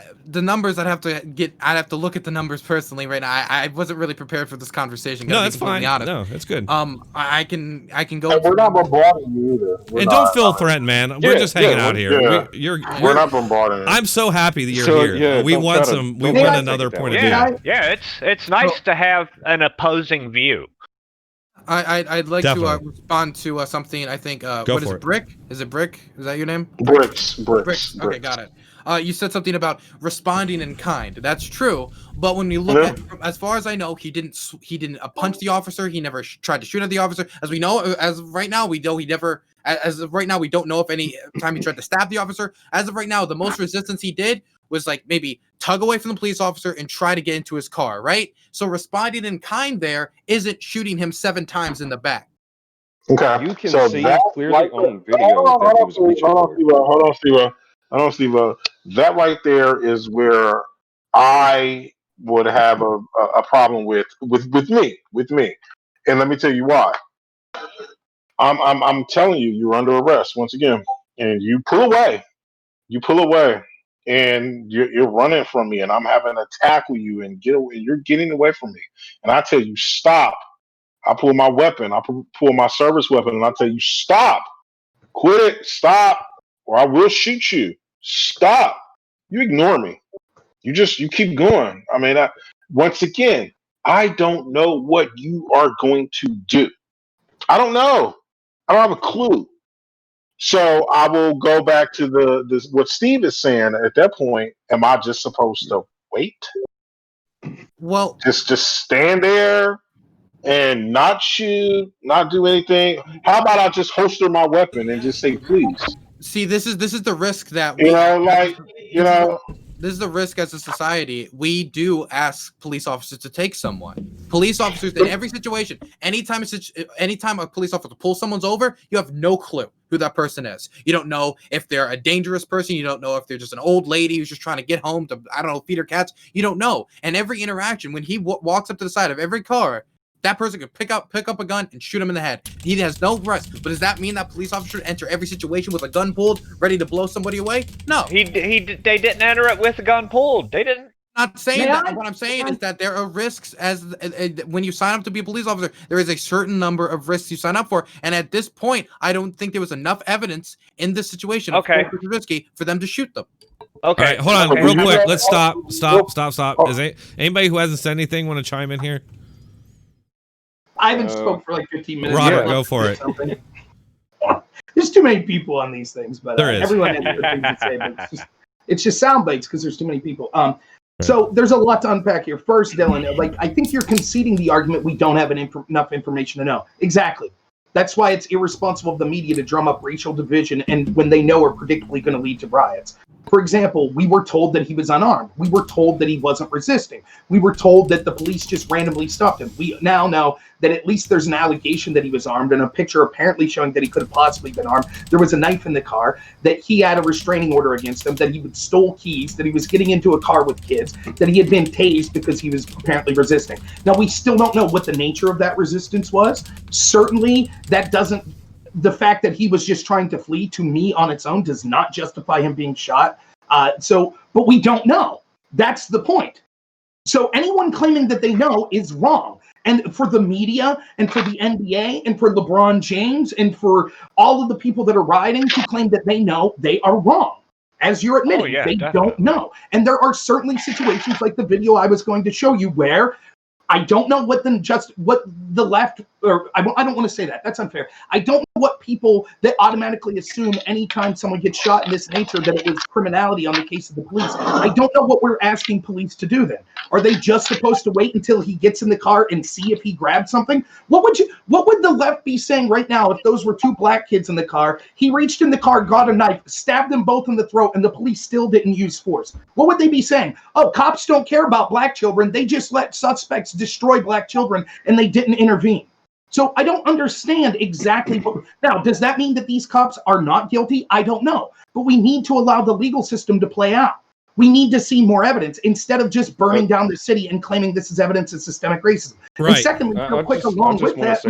S7: look at the numbers personally right now. I wasn't really prepared for this conversation.
S8: No,
S7: gotta be
S8: that's fine.
S7: completely honest.
S8: No, it's good.
S7: I can go.
S6: And we're not bombarding you either.
S8: And don't feel threatened, man. We're just hanging out here.
S6: Yeah. We're not bombarding.
S8: I'm so happy that you're
S5: So,
S8: here.
S5: yeah,
S8: We
S5: don't
S8: want
S5: try to-
S8: some. We
S5: don't
S8: want
S5: try to
S8: another
S5: take it
S8: point
S5: that
S8: of
S5: way.
S8: view.
S3: Yeah, it's nice to have an opposing view.
S7: I'd like
S8: Definitely.
S7: to respond to something. I think
S8: Go
S7: what is
S8: for
S7: it?
S8: it.
S7: Brick? Is it Brick? Is that your name?
S6: Bricks.
S7: Okay, got it. You said something about responding in kind. That's true, but when you look at, as far as I know, he didn't punch the officer. He never tried to shoot at the officer. As we know, as of right now, we know he never. As of right now, we don't know if any time he tried to stab the officer. As of right now, the most resistance he did was like maybe tug away from the police officer and try to get into his car. Right. So responding in kind there isn't shooting him 7 times in the back.
S6: Okay.
S5: You can
S6: so
S5: see
S6: that,
S5: clearly
S6: like,
S5: on video that he was reaching for it.
S6: Hold on, Steve. That right there is where I would have a problem with me. And let me tell you why. I'm telling you, you're under arrest once again, and you pull away, and you're running from me, and I'm having to tackle you and get away. You're getting away from me, and I tell you stop. I pull my weapon. I pull my service weapon, and I tell you stop. Quit it. Stop, or I will shoot you. Stop. You ignore me. You keep going. I mean, once again, I don't know what you are going to do. I don't know. I don't have a clue. So I will go back to what Steve is saying. At that point, am I just supposed to wait?
S7: Well,
S6: just stand there and not shoot, not do anything. How about I just holster my weapon and just say please?
S7: see, this is the risk that
S6: You know, like, you know.
S7: risk as a society. We do ask police officers to take someone. Police officers in every situation, anytime a police officer pulls someone's over, you have no clue who that person is. You don't know if they're a dangerous person. You don't know if they're just an old lady who's just trying to get home to, I don't know, feed her cats. You don't know. And every interaction, when he walks up to the side of every car, that person could pick up a gun and shoot him in the head. He has no rest. But does that mean that police officer should enter every situation with a gun pulled, ready to blow somebody away? No.
S3: They didn't enter it with a gun pulled. They didn't.
S7: Not saying that. What I'm saying is that there are risks as when you sign up to be a police officer, there is a certain number of risks you sign up for. And at this point, I don't think there was enough evidence in this situation risky for them to shoot them.
S3: Okay.
S8: All right, hold on, real quick. Let's stop. Is anybody who hasn't said anything want to chime in here?
S1: I haven't spoke for like 15 minutes.
S8: Robert, go for it.
S1: There's too many people on these things, but
S8: there is.
S1: Everyone has good things to say. But it's just sound bites because there's too many people. So there's a lot to unpack here. First, Dylan, like I think you're conceding the argument we don't have enough information to know. Exactly. That's why it's irresponsible of the media to drum up racial division and when they know are predictably going to lead to riots. For example, we were told that he was unarmed. We were told that he wasn't resisting. We were told that the police just randomly stopped him. We now know that at least there's an allegation that he was armed and a picture apparently showing that he could have possibly been armed. There was a knife in the car, that he had a restraining order against him, that he stole keys, that he was getting into a car with kids, that he had been tased because he was apparently resisting. Now, we still don't know what the nature of that resistance was. Certainly, that doesn't... The fact that he was just trying to flee, to me on its own, does not justify him being shot. But we don't know. That's the point. So anyone claiming that they know is wrong. And for the media and for the NBA and for LeBron James and for all of the people that are rioting to claim that they know, they are wrong. As you're admitting, don't know. And there are certainly situations like the video I was going to show you where I don't know what the left, or I don't want to say that. That's unfair. I don't know what people that automatically assume anytime someone gets shot in this nature that it was criminality on the case of the police. I don't know what we're asking police to do then. Are they just supposed to wait until he gets in the car and see if he grabbed something? What would the left be saying right now if those were two black kids in the car? He reached in the car, got a knife, stabbed them both in the throat, and the police still didn't use force. What would they be saying? Oh, cops don't care about black children. They just let suspects destroy black children and they didn't intervene. So I don't understand exactly what... Now, does that mean that these cops are not guilty? I don't know. But we need to allow the legal system to play out. We need to see more evidence instead of just burning down the city and claiming this is evidence of systemic racism.
S8: Right.
S1: And secondly, real quick, along with that...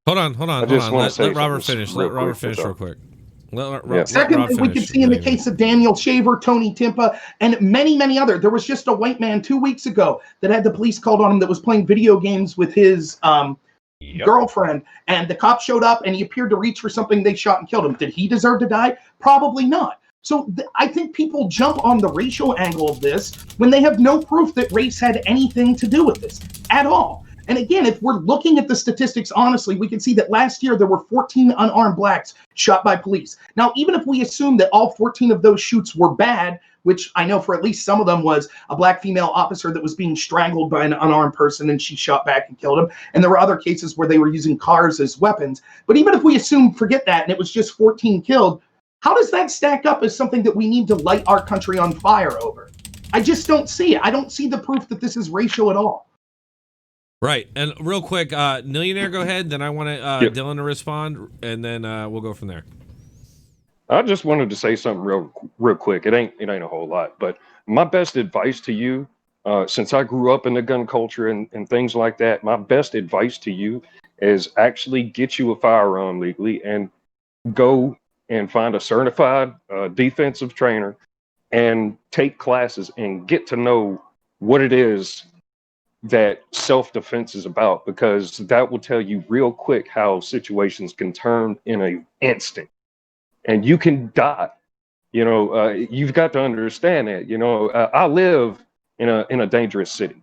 S8: Hold on. Let Robert finish. Let Robert finish real quick.
S1: Secondly, we could see in the case of Daniel Shaver, Tony Timpa, and many, many other. There was just a white man 2 weeks ago that had the police called on him that was playing video games with his girlfriend, and the cop showed up and he appeared to reach for something. They shot and killed him. Did he deserve to die? Probably not. So I think people jump on the racial angle of this when they have no proof that race had anything to do with this at all. And again, if we're looking at the statistics honestly, we can see that last year there were 14 unarmed blacks shot by police. Now, even if we assume that all 14 of those shoots were bad, which I know for at least some of them was a black female officer that was being strangled by an unarmed person and she shot back and killed him. And there were other cases where they were using cars as weapons. But even if we assume, forget that, and it was just 14 killed, how does that stack up as something that we need to light our country on fire over? I just don't see it. I don't see the proof that this is racial at all.
S8: Right. And real quick, Millionaire, go ahead. Then I want Dylan to respond, and then we'll go from there.
S5: I just wanted to say something real quick. It ain't a whole lot, but my best advice to you, since I grew up in the gun culture and things like that, my best advice to you is actually get you a firearm legally and go and find a certified defensive trainer and take classes and get to know what it is that self-defense is about, because that will tell you real quick how situations can turn in an instant and you can die. You've got to understand that. I live in a dangerous city.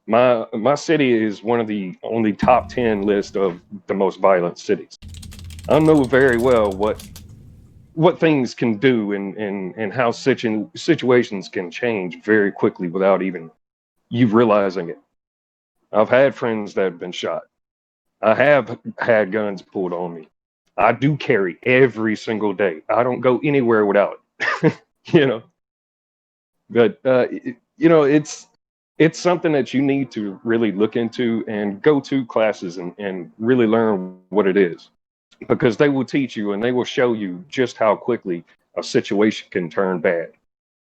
S5: My city is one of the only top 10 list of the most violent cities. I know very well what things can do and how situations can change very quickly without even you realizing it. I've had friends that have been shot. I have had guns pulled on me. I do carry every single day. I don't go anywhere without it. But it's something that you need to really look into and go to classes and really learn what it is, because they will teach you and they will show you just how quickly a situation can turn bad.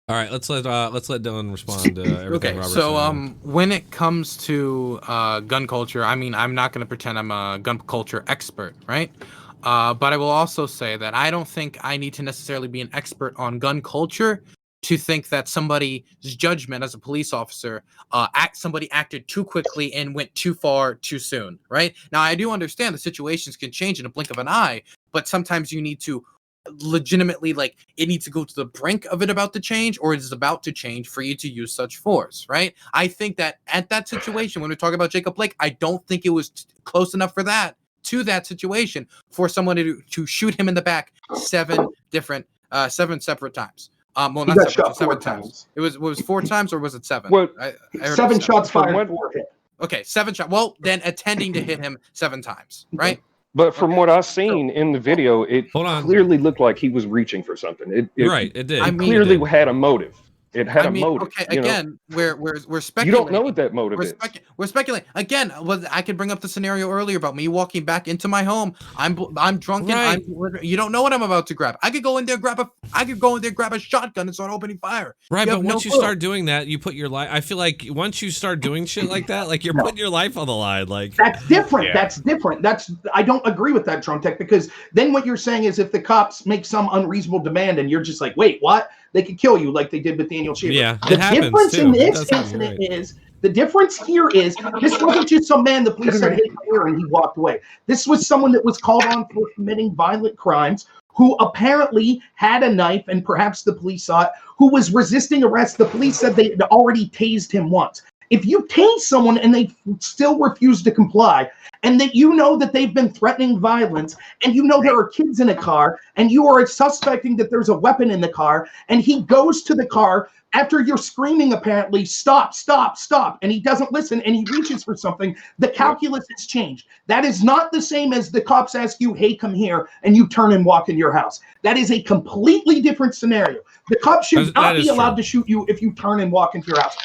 S8: All right, let's let Dylan respond to everything.
S7: Okay,
S8: Robert's
S7: so
S8: saying.
S7: when it comes to gun culture, I mean, I'm not going to pretend I'm a gun culture expert, right? But I will also say that I don't think I need to necessarily be an expert on gun culture to think that somebody's judgment as a police officer, somebody acted too quickly and went too far too soon, right? Now, I do understand the situations can change in a blink of an eye, but sometimes you need to legitimately, like, it needs to go to the brink of it about to change, or it is about to change for you to use such force, right? I think that at that situation, when we're talking about Jacob Blake, I don't think it was close enough for that situation for someone to shoot him in the back seven separate times. Well,
S1: He
S7: not
S1: got
S7: seven,
S1: shot
S7: seven
S1: 4
S7: times.
S1: times.
S7: It was 4 times, or was it 7?
S5: Well,
S7: I heard
S1: 7 shots
S5: From
S1: fired,
S5: what-
S1: 4 hit.
S7: Okay, 7 shots. Well, then attending to hit him 7 times, right?
S5: But from
S7: Okay.
S5: what I've seen in the video, it
S8: Hold on.
S5: clearly looked like he was reaching for something. It
S8: Right, it did.
S7: I
S5: It
S7: mean-
S5: clearly
S8: It did.
S5: had a motive. It had
S7: I
S5: a
S7: mean,
S5: motive.
S7: okay,
S5: you know?
S7: again, we're
S5: You
S7: speculating.
S5: don't know what that motive is.
S7: We're speculating again. I could bring up the scenario earlier about me walking back into my home. I'm drunk and you don't know what I'm about to grab. I could go in there grab a shotgun and start opening fire.
S8: Right,
S7: You
S8: but
S7: have no
S8: once you
S7: clue.
S8: start doing that, you put your life. I feel like once you start doing shit like that, like you're putting your life on the line. Like
S1: That's different.
S3: Yeah.
S1: That's different. I don't agree with that, Dronetek, because then what you're saying is if the cops make some unreasonable demand and you're just like, wait, what? They could kill you like they did with Daniel Shaver.
S8: Yeah,
S1: the
S8: it happens,
S1: difference
S8: too.
S1: in
S8: It
S1: this
S8: does happen,
S1: incident
S8: you're right.
S1: is the difference here is this wasn't just some man the police said, hey, come here, and he walked away. This was someone that was called on for committing violent crimes, who apparently had a knife, and perhaps the police saw it, who was resisting arrest. The police said they had already tased him once. If you tase someone and they still refuse to comply, and that you know that they've been threatening violence, and you know there are kids in a car, and you are suspecting that there's a weapon in the car, and he goes to the car after you're screaming, apparently, stop, stop, stop, and he doesn't listen, and he reaches for something, the calculus has changed. That is not the same as the cops ask you, hey, come here, and you turn and walk in your house. That is a completely different scenario. The cops should not be allowed to shoot you if you turn and walk into your house.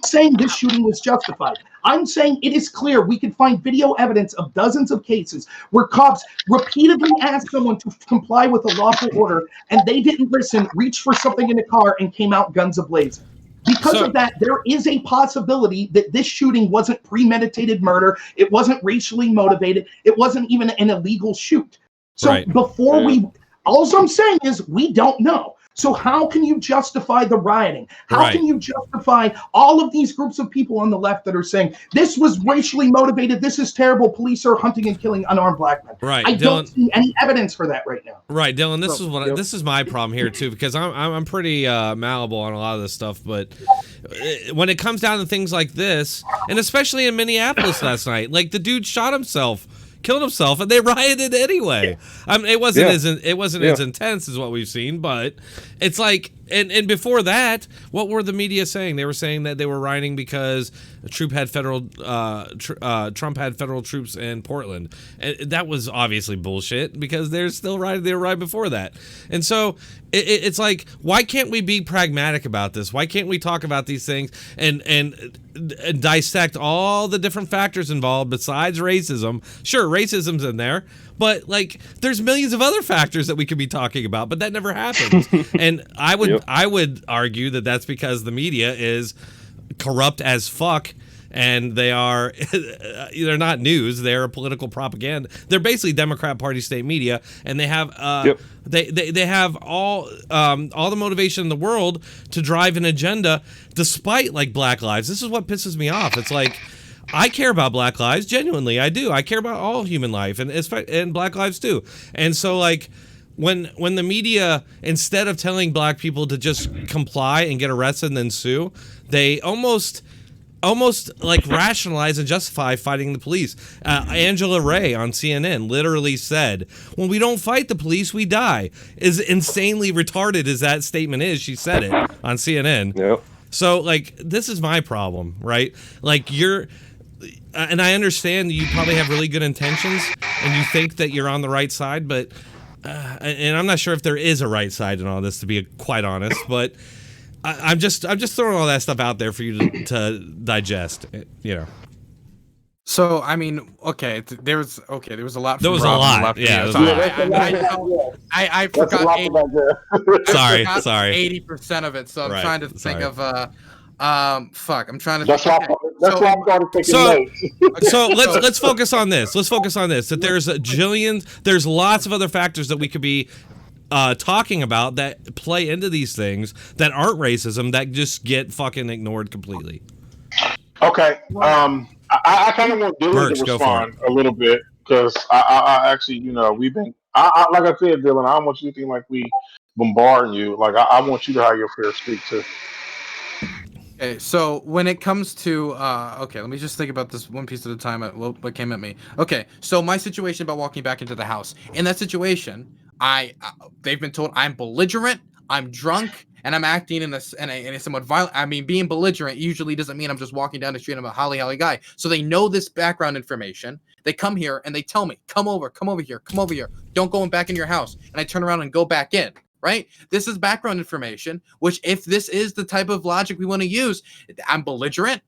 S1: I'm saying this shooting was justified. I'm saying it is clear we can find video evidence of dozens of cases where cops repeatedly asked someone to comply with a lawful order and they didn't listen, reached for something in the car, and came out guns ablazing. Because of that, there is a possibility that this shooting wasn't premeditated murder. It wasn't racially motivated. It wasn't even an illegal shoot. So before all I'm saying is we don't know. So how can you justify the rioting? How can you justify all of these groups of people on the left that are saying this was racially motivated, this is terrible, police are hunting and killing unarmed black men?
S8: Right,
S1: I don't see any evidence for that right now.
S8: Right, Dylan. This is my problem here too, because I'm pretty malleable on a lot of this stuff. But when it comes down to things like this, and especially in Minneapolis last night, like the dude shot himself. Killed himself, and they rioted anyway. I mean, it wasn't as intense as what we've seen, but it's like, and before that, what were the media saying? They were saying that they were rioting because Trump had federal troops in Portland, and that was obviously bullshit because they're still rioting. They were right before that, and so it's like, why can't we be pragmatic about this? Why can't we talk about these things and dissect all the different factors involved besides racism? Sure, racism's in there, but like there's millions of other factors that we could be talking about, but that never happens. And I would argue that that's because the media is corrupt as fuck, and they're not news, they're political propaganda. They're basically Democrat Party state media, and they have they have all the motivation in the world to drive an agenda despite like Black Lives. This is what pisses me off. It's like, I care about Black lives, genuinely, I do. I care about all human life and Black lives too. And so like when the media, instead of telling Black people to just comply and get arrested and then sue, they almost like rationalize and justify fighting the police. Angela Ray on CNN literally said, when we don't fight the police, we die. As insanely retarded as that statement is, she said it on CNN.
S5: Yep.
S8: So like, this is my problem, right? Like and I understand you probably have really good intentions and you think that you're on the right side, but and I'm not sure if there is a right side in all this, to be quite honest, but I'm just throwing all that stuff out there for you to digest. You know.
S7: So I mean, okay, there was a lot.
S8: There was
S7: Rob
S8: a lot.
S7: left
S8: Yeah,
S7: video,
S8: it
S7: so
S8: was
S7: I
S6: That's a
S7: forgot
S6: lot for that guy.
S8: Sorry.
S7: 80% of it. So I'm trying to think of fuck. I'm trying to.
S6: That's
S7: think,
S6: why. That's why I started taking notes.
S8: So let's focus on this. Let's focus on this. That there's there's lots of other factors that we could be talking about that play into these things that aren't racism that just get fucking ignored completely.
S6: Okay. I kind of want Dylan
S8: Birch,
S6: to
S8: go for
S6: respond a little bit because I actually, we've been. Like I said, Dylan, I don't want you to think like we bombarding you. Like I want you to have your fair speak too.
S7: Okay, so when it comes to okay, let me just think about this one piece at a time. What came at me? Okay, so my situation about walking back into the house. In that situation, they've been told I'm belligerent, I'm drunk, and I'm acting in a somewhat violent. I mean, being belligerent usually doesn't mean I'm just walking down the street and I'm a holly guy. So they know this background information. They come here and they tell me, come over here. Don't go back in your house. And I turn around and go back in. Right? This is background information, which if this is the type of logic we want to use, I'm belligerent.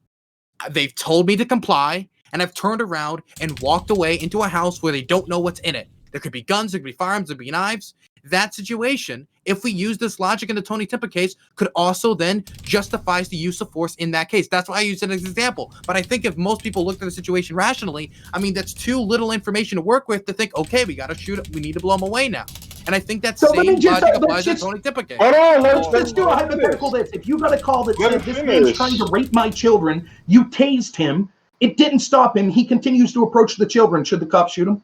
S7: They've told me to comply, and I've turned around and walked away into a house where they don't know what's in it. There could be guns, there could be firearms, there could be knives. That situation, if we use this logic in the Tony Timpa case, could also then justify the use of force in that case. That's why I use it as an example. But I think if most people looked at the situation rationally, I mean, that's too little information to work with to think, okay, we got to shoot it. We need to blow them away now. And I think that same logic applies to the Tony Timpa case.
S6: Hold on,
S1: let's do a hypothetical this. If you got a call that said this man's trying to rape my children, you tased him, it didn't stop him, he continues to approach the children, should the cops shoot him?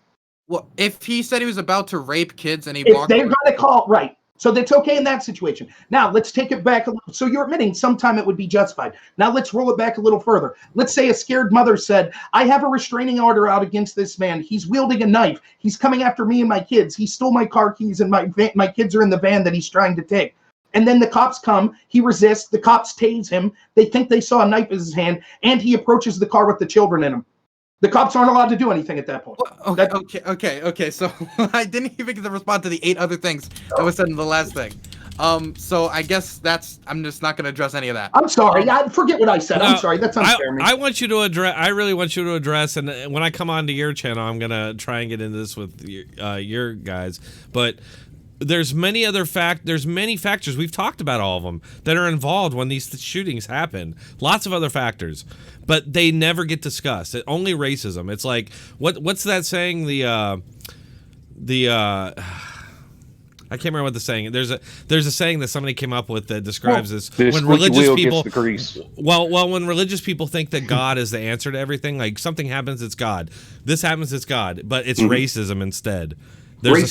S7: Well, if he said he was about to rape kids and he
S1: walked away. If they're going to call, right. So that's okay in that situation. Now, let's take it back a little. So you're admitting sometime it would be justified. Now, let's roll it back a little further. Let's say a scared mother said, I have a restraining order out against this man. He's wielding a knife. He's coming after me and my kids. He stole my car keys and my kids are in the van that he's trying to take. And then the cops come. He resists. The cops tase him. They think they saw a knife in his hand, and he approaches the car with the children in him. The cops aren't allowed to do anything at that point.
S7: Okay. So I didn't even get to respond to the 8 other things that was said in the last thing. So I guess I'm just not going to address any of that.
S1: I'm sorry. I forget what I said. I'm sorry. That's unfair.
S8: I want you to address. I really want you to address. And when I come on to your channel, I'm going to try and get into this with your guys. But there's many factors. We've talked about all of them that are involved when these shootings happen. Lots of other factors, but they never get discussed. Only racism. It's like what's that saying? I can't remember what the saying. There's a saying that somebody came up with that describes this when religious people. Well, when religious people think that God is the answer to everything, like something happens, it's God. This happens, it's God, but it's racism instead.
S7: I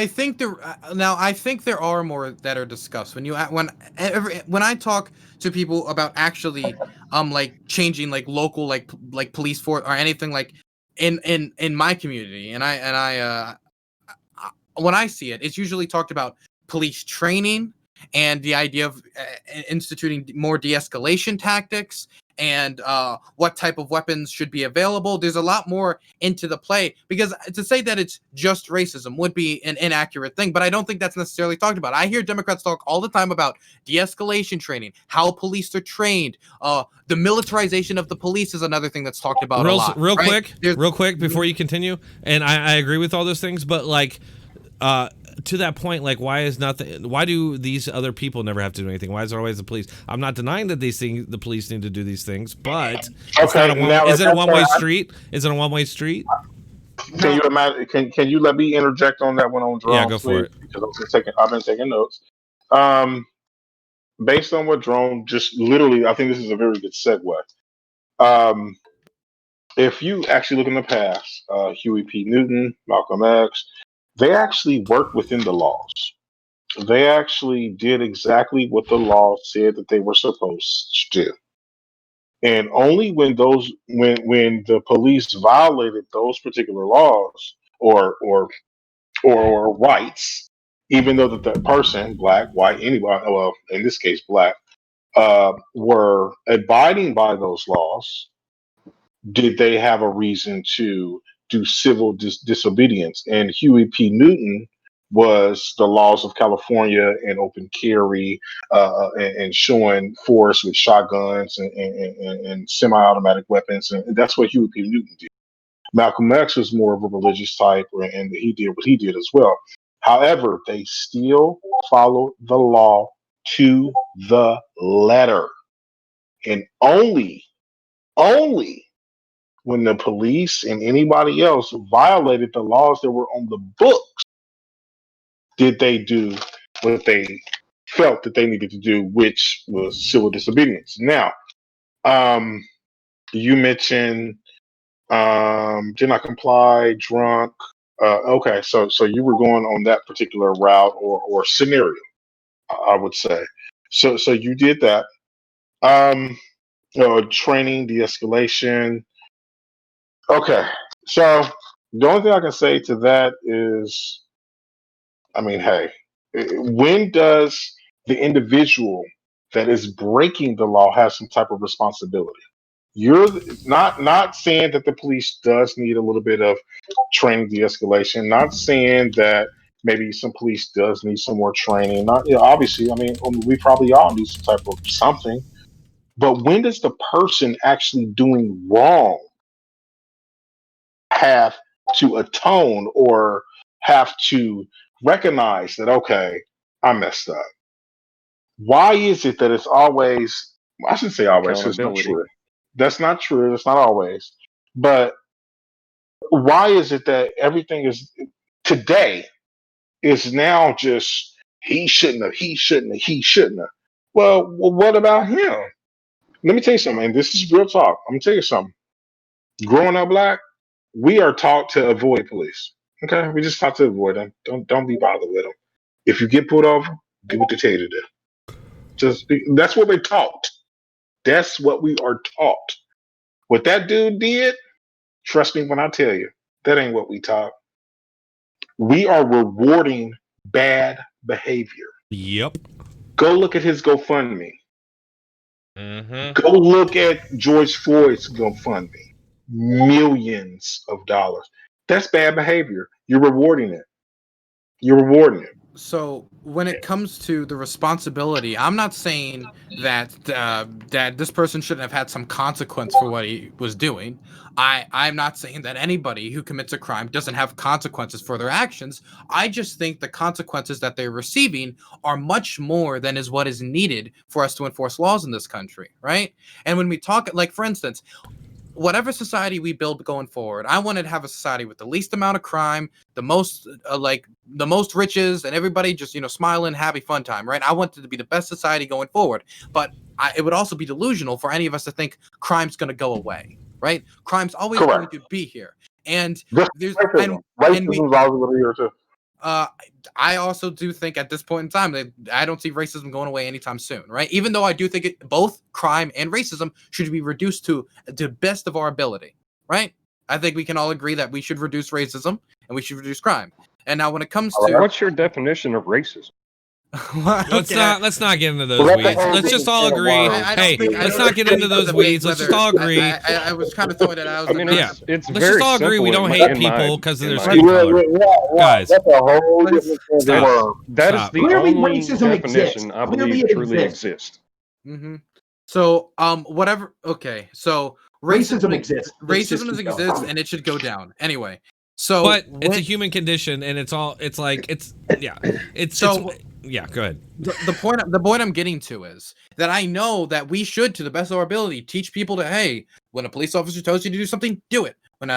S7: think I think there are more that are discussed when I talk to people about actually like changing like local like police force or anything like in my community and I when I see it, it's usually talked about police training and the idea of instituting more de-escalation tactics and what type of weapons should be available. There's a lot more into the play because to say that it's just racism would be an inaccurate thing, but I don't think that's necessarily talked about. I hear Democrats talk all the time about de-escalation training, how police are trained. The militarization of the police is another thing that's talked about a lot.
S8: Real quick before you continue, and I agree with all those things, but like to that point, like why do these other people never have to do anything? Why is there always the police? I'm not denying that the police need to do these things, but is it a one-way street? Is it a one-way street?
S6: Can you imagine? Can you let me interject on that one on Drone?
S8: Yeah, go for it.
S6: Because I've been taking notes. Based on what Drone just literally, I think this is a very good segue. If you actually look in the past, Huey P. Newton, Malcolm X, they actually worked within the laws. They actually did exactly what the law said that they were supposed to do. And only when the police violated those particular laws or rights, even though that person, black, white, anybody, well, in this case, black, were abiding by those laws, did they have a reason to do civil disobedience? And Huey P. Newton was the laws of California and open carry and showing force with shotguns and semi-automatic weapons, and that's what Huey P. Newton did. Malcolm X was more of a religious type, and he did what he did as well. However, they still followed the law to the letter, and only when the police and anybody else violated the laws that were on the books did they do what they felt that they needed to do, which was civil disobedience. Now, you mentioned did not comply, drunk. Okay, so you were going on that particular route or scenario, I would say. So you did that. Training, de-escalation. Okay, so the only thing I can say to that is, I mean, hey, when does the individual that is breaking the law have some type of responsibility? You're not saying that the police does need a little bit of training, de-escalation. Not saying that maybe some police does need some more training. Not, obviously, I mean, we probably all need some type of something. But when does the person actually doing wrong have to atone or have to recognize that, okay, I messed up? Why is it that it's always, I shouldn't say always, 'cause it's not
S5: Accountability.
S6: true. That's not true. That's not always. But why is it that everything is today is now just he shouldn't have, he shouldn't have, he shouldn't have? Well, what about him? Let me tell you something, and this is real talk. I'm gonna tell you something. Growing up black, we are taught to avoid police. Okay, we just taught to avoid them. Don't be bothered with them. If you get pulled over, do what they tell you to do. That's what we're taught. That's what we are taught. What that dude did, trust me when I tell you, that ain't what we taught. We are rewarding bad behavior.
S8: Yep.
S6: Go look at his GoFundMe.
S3: Mm-hmm.
S6: Go look at George Floyd's GoFundMe. Millions of dollars. That's bad behavior. You're rewarding it. You're rewarding it.
S7: So when it comes to the responsibility, I'm not saying that that this person shouldn't have had some consequence for what he was doing. I'm not saying that anybody who commits a crime doesn't have consequences for their actions. I just think the consequences that they're receiving are much more than is what is needed for us to enforce laws in this country, right? And when we talk, like for instance, whatever society we build going forward, I want to have a society with the least amount of crime, the most the most riches, and everybody just smiling, happy, fun time, right? I want it to be the best society going forward. But it would also be delusional for any of us to think crime's going to go away, right? Crime's always going to be here, and there's
S6: racism's always going to be here too.
S7: I also do think at this point in time that I don't see racism going away anytime soon, right? Even though I do think both crime and racism should be reduced to the best of our ability, right? I think we can all agree that we should reduce racism and we should reduce crime. And now when it comes to
S5: what's your definition of racism?
S8: Let's not get into those weeds. Let's just all agree. Hey, let's not get into those weeds. Let's just all agree.
S7: I was kind of throwing it out.
S5: I mean,
S8: yeah.
S5: It's
S8: Let's
S5: very
S8: just all agree we
S5: simple
S8: don't
S5: in
S8: hate
S5: my-
S8: people because of
S5: in
S8: their
S5: my
S8: skin
S5: opinion.
S8: color. Guys,
S6: That's a whole different thing.
S8: stop.
S5: That is
S8: Stop.
S5: the
S1: Clearly
S5: only
S1: racism
S5: definition
S1: exists.
S5: I
S1: Clearly
S5: believe
S1: it
S5: truly
S1: exists.
S5: exists.
S7: Mm-hmm. So, whatever. Okay, so
S1: Racism exists. Let's just
S7: Racism
S1: keep going.
S7: exists, and it should go down anyway. So,
S8: But it's a human condition, and it's go ahead.
S7: The point I'm getting to is that I know that we should, to the best of our ability, teach people to, hey, when a police officer tells you to do something, do it. When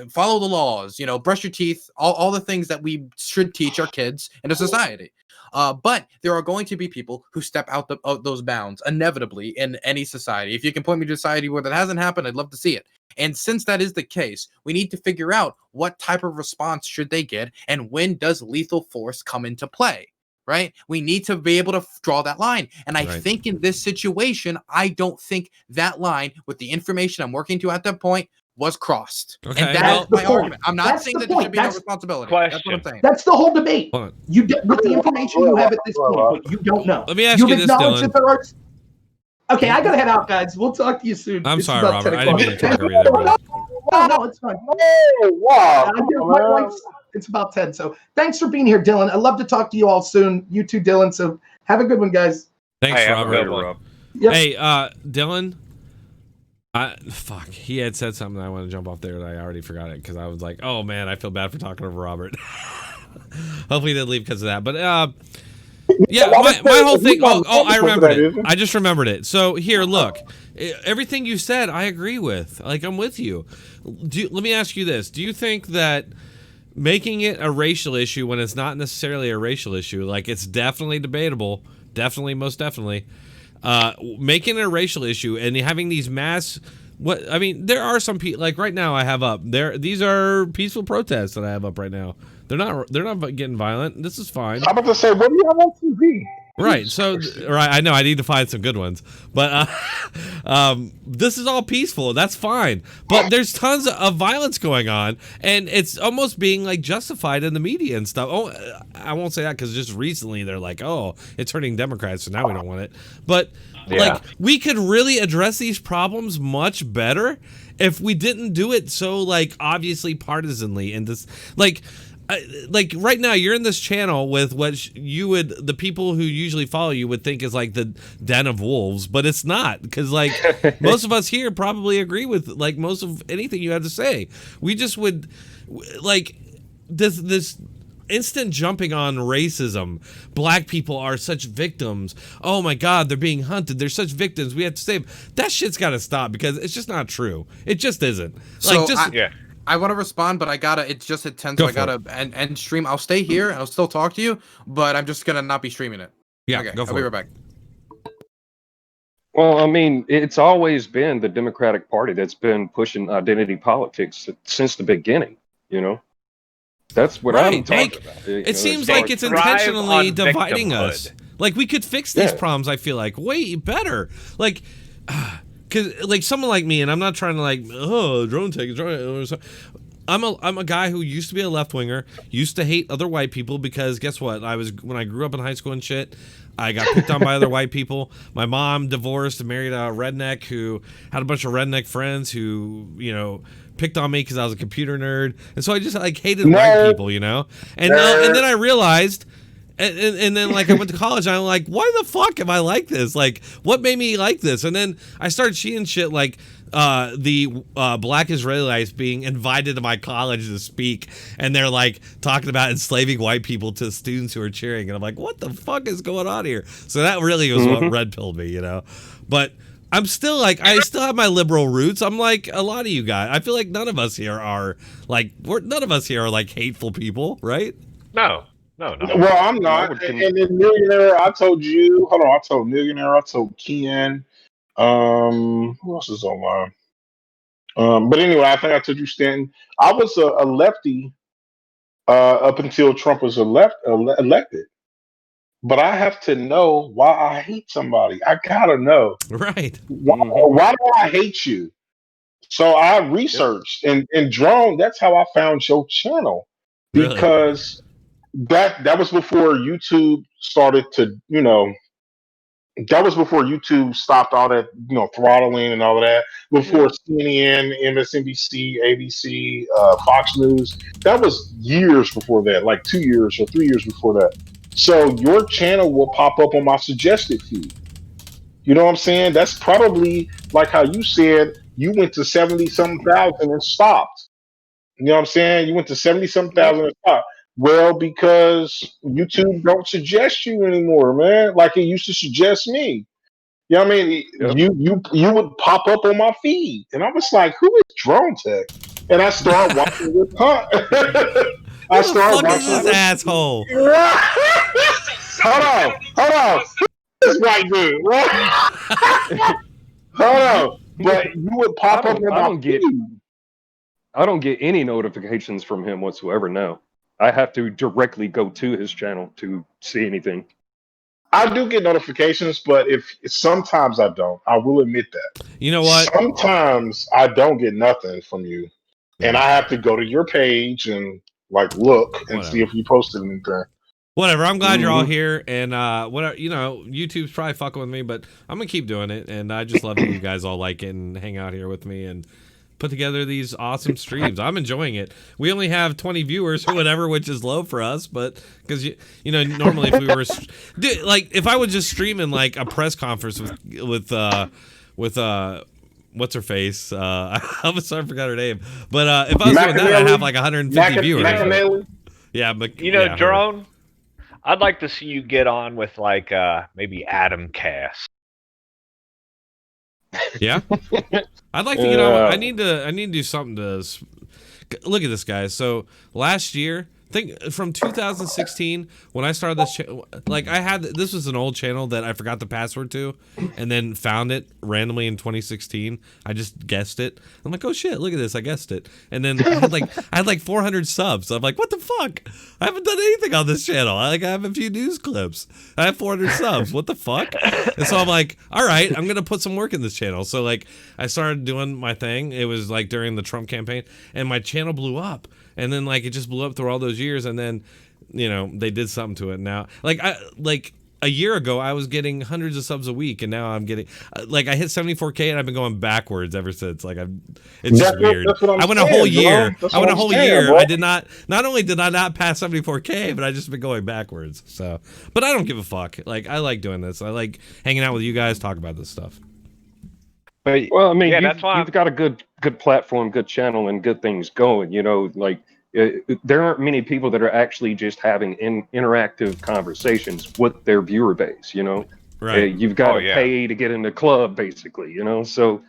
S7: follow the laws, brush your teeth, all the things that we should teach our kids in a society. But there are going to be people who step out of those bounds inevitably in any society. If you can point me to a society where that hasn't happened, I'd love to see it. And since that is the case, we need to figure out what type of response should they get and when does lethal force come into play, right? We need to be able to draw that line. And I think in this situation, I don't think that line with the information I'm working to at that point was crossed.
S8: Okay,
S7: and that's my
S1: point.
S7: argument. I'm not
S1: That's
S7: saying
S1: the
S7: that there should
S1: point.
S7: be no
S1: That's-
S7: responsibility.
S3: Question.
S7: That's what I'm saying.
S1: That's the whole debate.
S8: Hold on.
S1: With the information you have at this point, but you don't know.
S8: Let me ask
S1: You've
S8: you this,
S1: acknowledged
S8: Dylan.
S1: that there are. Okay, I gotta head out, guys. We'll talk to you soon.
S8: I'm
S1: It's
S8: sorry,
S1: about
S8: Robert.
S1: 10
S8: I didn't mean to
S1: o'clock.
S8: talk over you there, brother.
S1: No, it's fine.
S6: Wow.
S1: It's about 10. So thanks for being here, Dylan. I'd love to talk to you all soon. You too, Dylan. So have a good one, guys.
S8: Thanks,
S3: Hey, have a
S8: Robert.
S3: good one.
S1: Yep.
S8: Hey, Dylan. Fuck. He had said something. I want to jump off there, and I already forgot it because I was like, "Oh man, I feel bad for talking over Robert." Hopefully, he didn't leave because of that. But yeah, my whole thing. Oh, I remembered it. I just remembered it. So here, look. Everything you said, I agree with. Like, I'm with you. Let me ask you this: do you think that making it a racial issue when it's not necessarily a racial issue, like it's definitely debatable, most definitely, making it a racial issue and having these mass, there are some people, like right now I have up there, these are peaceful protests that I have up right now. They're not getting violent. This is fine.
S6: I'm about to say, what do you have on TV?
S8: Right. So, right. I know I need to find some good ones, but this is all peaceful. That's fine. But there's tons of violence going on, and it's almost being like justified in the media and stuff. Oh, I won't say that because just recently they're like, oh, it's hurting Democrats, so now we don't want it. But like, we could really address these problems much better if we didn't do it so like obviously partisanly and this like right now you're in this channel with what the people who usually follow you would think is like the den of wolves, but it's not, because like most of us here probably agree with like most of anything you have to say. We just would like this instant jumping on racism. Black people are such victims. Oh my God, they're being hunted. They're such victims. We have to save. That shit's got to stop because it's just not true. It just isn't.
S7: So I want to respond, but it's just hit 10, so I gotta end stream. I'll stay here and I'll still talk to you, but I'm just gonna not be streaming it.
S8: Yeah,
S7: okay,
S8: go for
S7: I'll be right back.
S5: Well, I mean, it's always been the Democratic Party that's been pushing identity politics since the beginning, you know? That's what I'm talking about.
S8: It seems like it's intentionally dividing us. Like, we could fix these problems, I feel like, way better. Like, because, like, someone like me, and I'm not trying to, like, Dronetek. I'm a guy who used to be a left-winger, used to hate other white people because, guess what? When I grew up in high school and shit, I got picked on by other white people. My mom divorced and married a redneck who had a bunch of redneck friends who, you know, picked on me because I was a computer nerd. And so I just, like, hated white people, you know? And then I realized... And then, like, I went to college, and I'm like, why the fuck am I like this? Like, what made me like this? And then I started seeing shit like the black Israelites being invited to my college to speak, and they're, like, talking about enslaving white people to students who are cheering. And I'm like, what the fuck is going on here? So that really was what red-pilled me, you know? But I'm still, like, I still have my liberal roots. I'm like a lot of you guys. I feel like none of us here are, like, hateful people, right?
S3: No.
S6: Well, I'm not. And then Millionaire, I told you. Hold on, I told Millionaire. I told Ken. Who else is online? But anyway, I think I told you, Stanton. I was a lefty up until Trump was elected. But I have to know why I hate somebody. I gotta know.
S8: Right.
S6: Why do I hate you? So I researched and Drone. That's how I found your channel, because. That was before YouTube started to, you know, that was before YouTube stopped all that, you know, throttling and all of that. Before CNN, MSNBC, ABC, Fox News. That was years before that, like 2 years or 3 years before that. So your channel will pop up on my suggested feed. You know what I'm saying? That's probably like how you said you went to 70-something thousand and stopped. You know what I'm saying? You went to 70-something thousand and stopped. Well, because YouTube don't suggest you anymore, man. Like it used to suggest me. You know what I mean? You would pop up on my feed, and I was like, "Who is Dronetek?" And I started watching this hunt.
S8: I started watching this asshole.
S6: Hold on. This white dude. Hold on. But you would pop up on my feed.
S5: I don't get any notifications from him whatsoever now. I have to directly go to his channel to see anything.
S6: I do get notifications, but sometimes I don't. I will admit that.
S8: You know what?
S6: Sometimes I don't get nothing from you, and I have to go to your page and like look and see if you posted anything.
S8: Whatever. I'm glad you're all here, and whatever. You know, YouTube's probably fucking with me, but I'm gonna keep doing it, and I just love that you guys all like it and hang out here with me, and put together these awesome streams. I'm enjoying it. We only have 20 viewers or whatever, which is low for us, but because you know, normally if we were like, if I was just streaming like a press conference with what's her face? I'm sorry, I forgot her name. But if I was doing that, I'd have like 150 viewers. Yeah, but
S3: you know, Drone, I'd like to see you get on with like maybe Adam Cast.
S8: Yeah, I'd like to get on. I need to do something to look at this, guys. So last year, think from 2016 when I started this, like this was an old channel that I forgot the password to, and then found it randomly in 2016. I just guessed it. I'm like, oh shit, look at this, I guessed it. And then I had like 400 subs. I'm like, what the fuck? I haven't done anything on this channel. I have a few news clips. I have 400 subs. What the fuck? And so I'm like, all right, I'm gonna put some work in this channel. So like, I started doing my thing. It was like during the Trump campaign, and my channel blew up. And then like it just blew up through all those years, and then, you know, they did something to it. Now, like a year ago, I was getting hundreds of subs a week, and now I'm getting like I hit 74K, and I've been going backwards ever since. Like it's just weird. I went a whole year. Bro. I did not only did I not pass 74K, but I just been going backwards. So, but I don't give a fuck. Like I like doing this. I like hanging out with you guys, talk about this stuff.
S5: Well, I mean, you've got a good platform, good channel, and good things going. You know, like there aren't many people that are actually just having interactive conversations with their viewer base. You know,
S8: right?
S5: You've got to pay to get in the club, basically. You know, so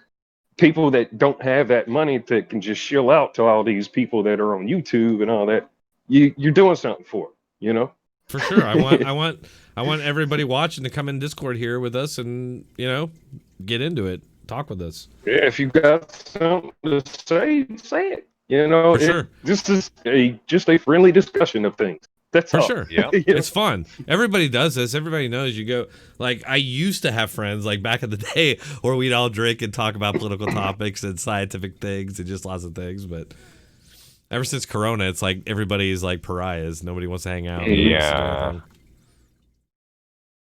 S5: people that don't have that money that can just shill out to all these people that are on YouTube and all that, you're doing something for them, you know.
S8: For sure, I want everybody watching to come in Discord here with us and, you know, get into it. Talk with us.
S5: Yeah, if you've got something to say it. You know,
S8: for sure.
S5: This is just a friendly discussion of things. That's
S8: for
S5: all.
S8: Sure.
S3: Yeah,
S8: it's fun. Everybody does this. Everybody knows. You go like I used to have friends like back in the day where we'd all drink and talk about political topics and scientific things and just lots of things. But ever since Corona, it's like everybody's like pariahs. Nobody wants to hang out.
S3: Yeah.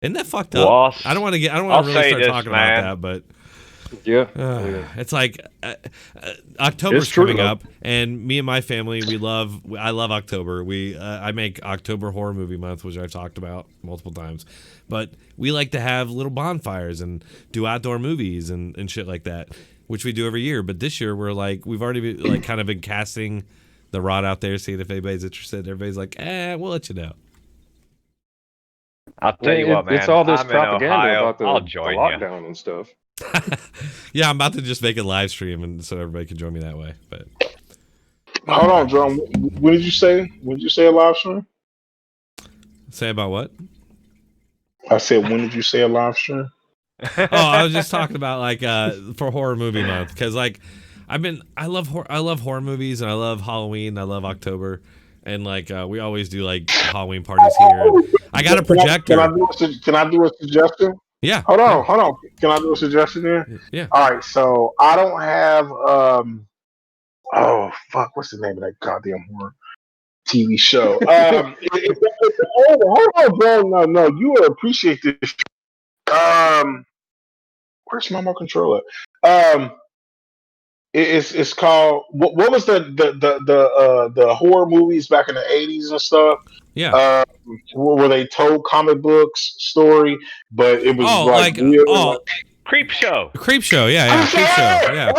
S8: Isn't that fucked up?
S3: Well,
S8: I don't want to really start talking about that, but.
S5: Yeah,
S8: it's like October's coming up, and me and my family, I love October. I make October Horror Movie Month, which I've talked about multiple times, but we like to have little bonfires and do outdoor movies and shit like that, which we do every year. But this year we've already kind of been casting the rod out there, seeing if anybody's interested. Everybody's like, we'll let you know.
S3: I'll tell you what, man.
S5: It's all this
S3: I'm
S5: propaganda about the
S3: lockdown
S5: and stuff.
S8: Yeah, I'm about to just make a live stream and so everybody can join me that way. But
S6: hold on, John. What did you say? When did you say a live stream?
S8: Say about what?
S6: I said, when did you say a live stream?
S8: I was just talking about like for Horror Movie Month, because like I love horror movies, and I love Halloween, I love October, and like we always do like Halloween parties here. I got a projector.
S6: Can I do a suggestion?
S8: Yeah.
S6: Hold on. Can I do a suggestion here?
S8: Yeah.
S6: All right. So I don't have oh fuck, what's the name of that goddamn horror TV show? Hold on, bro. No, you will appreciate this. Where's my remote controller? It's called what was the horror movies back in the 80s and stuff?
S8: Yeah.
S6: Where they told comic books story, but it was
S3: Creep Show.
S8: Creep Show, yeah. Creep Show, yeah.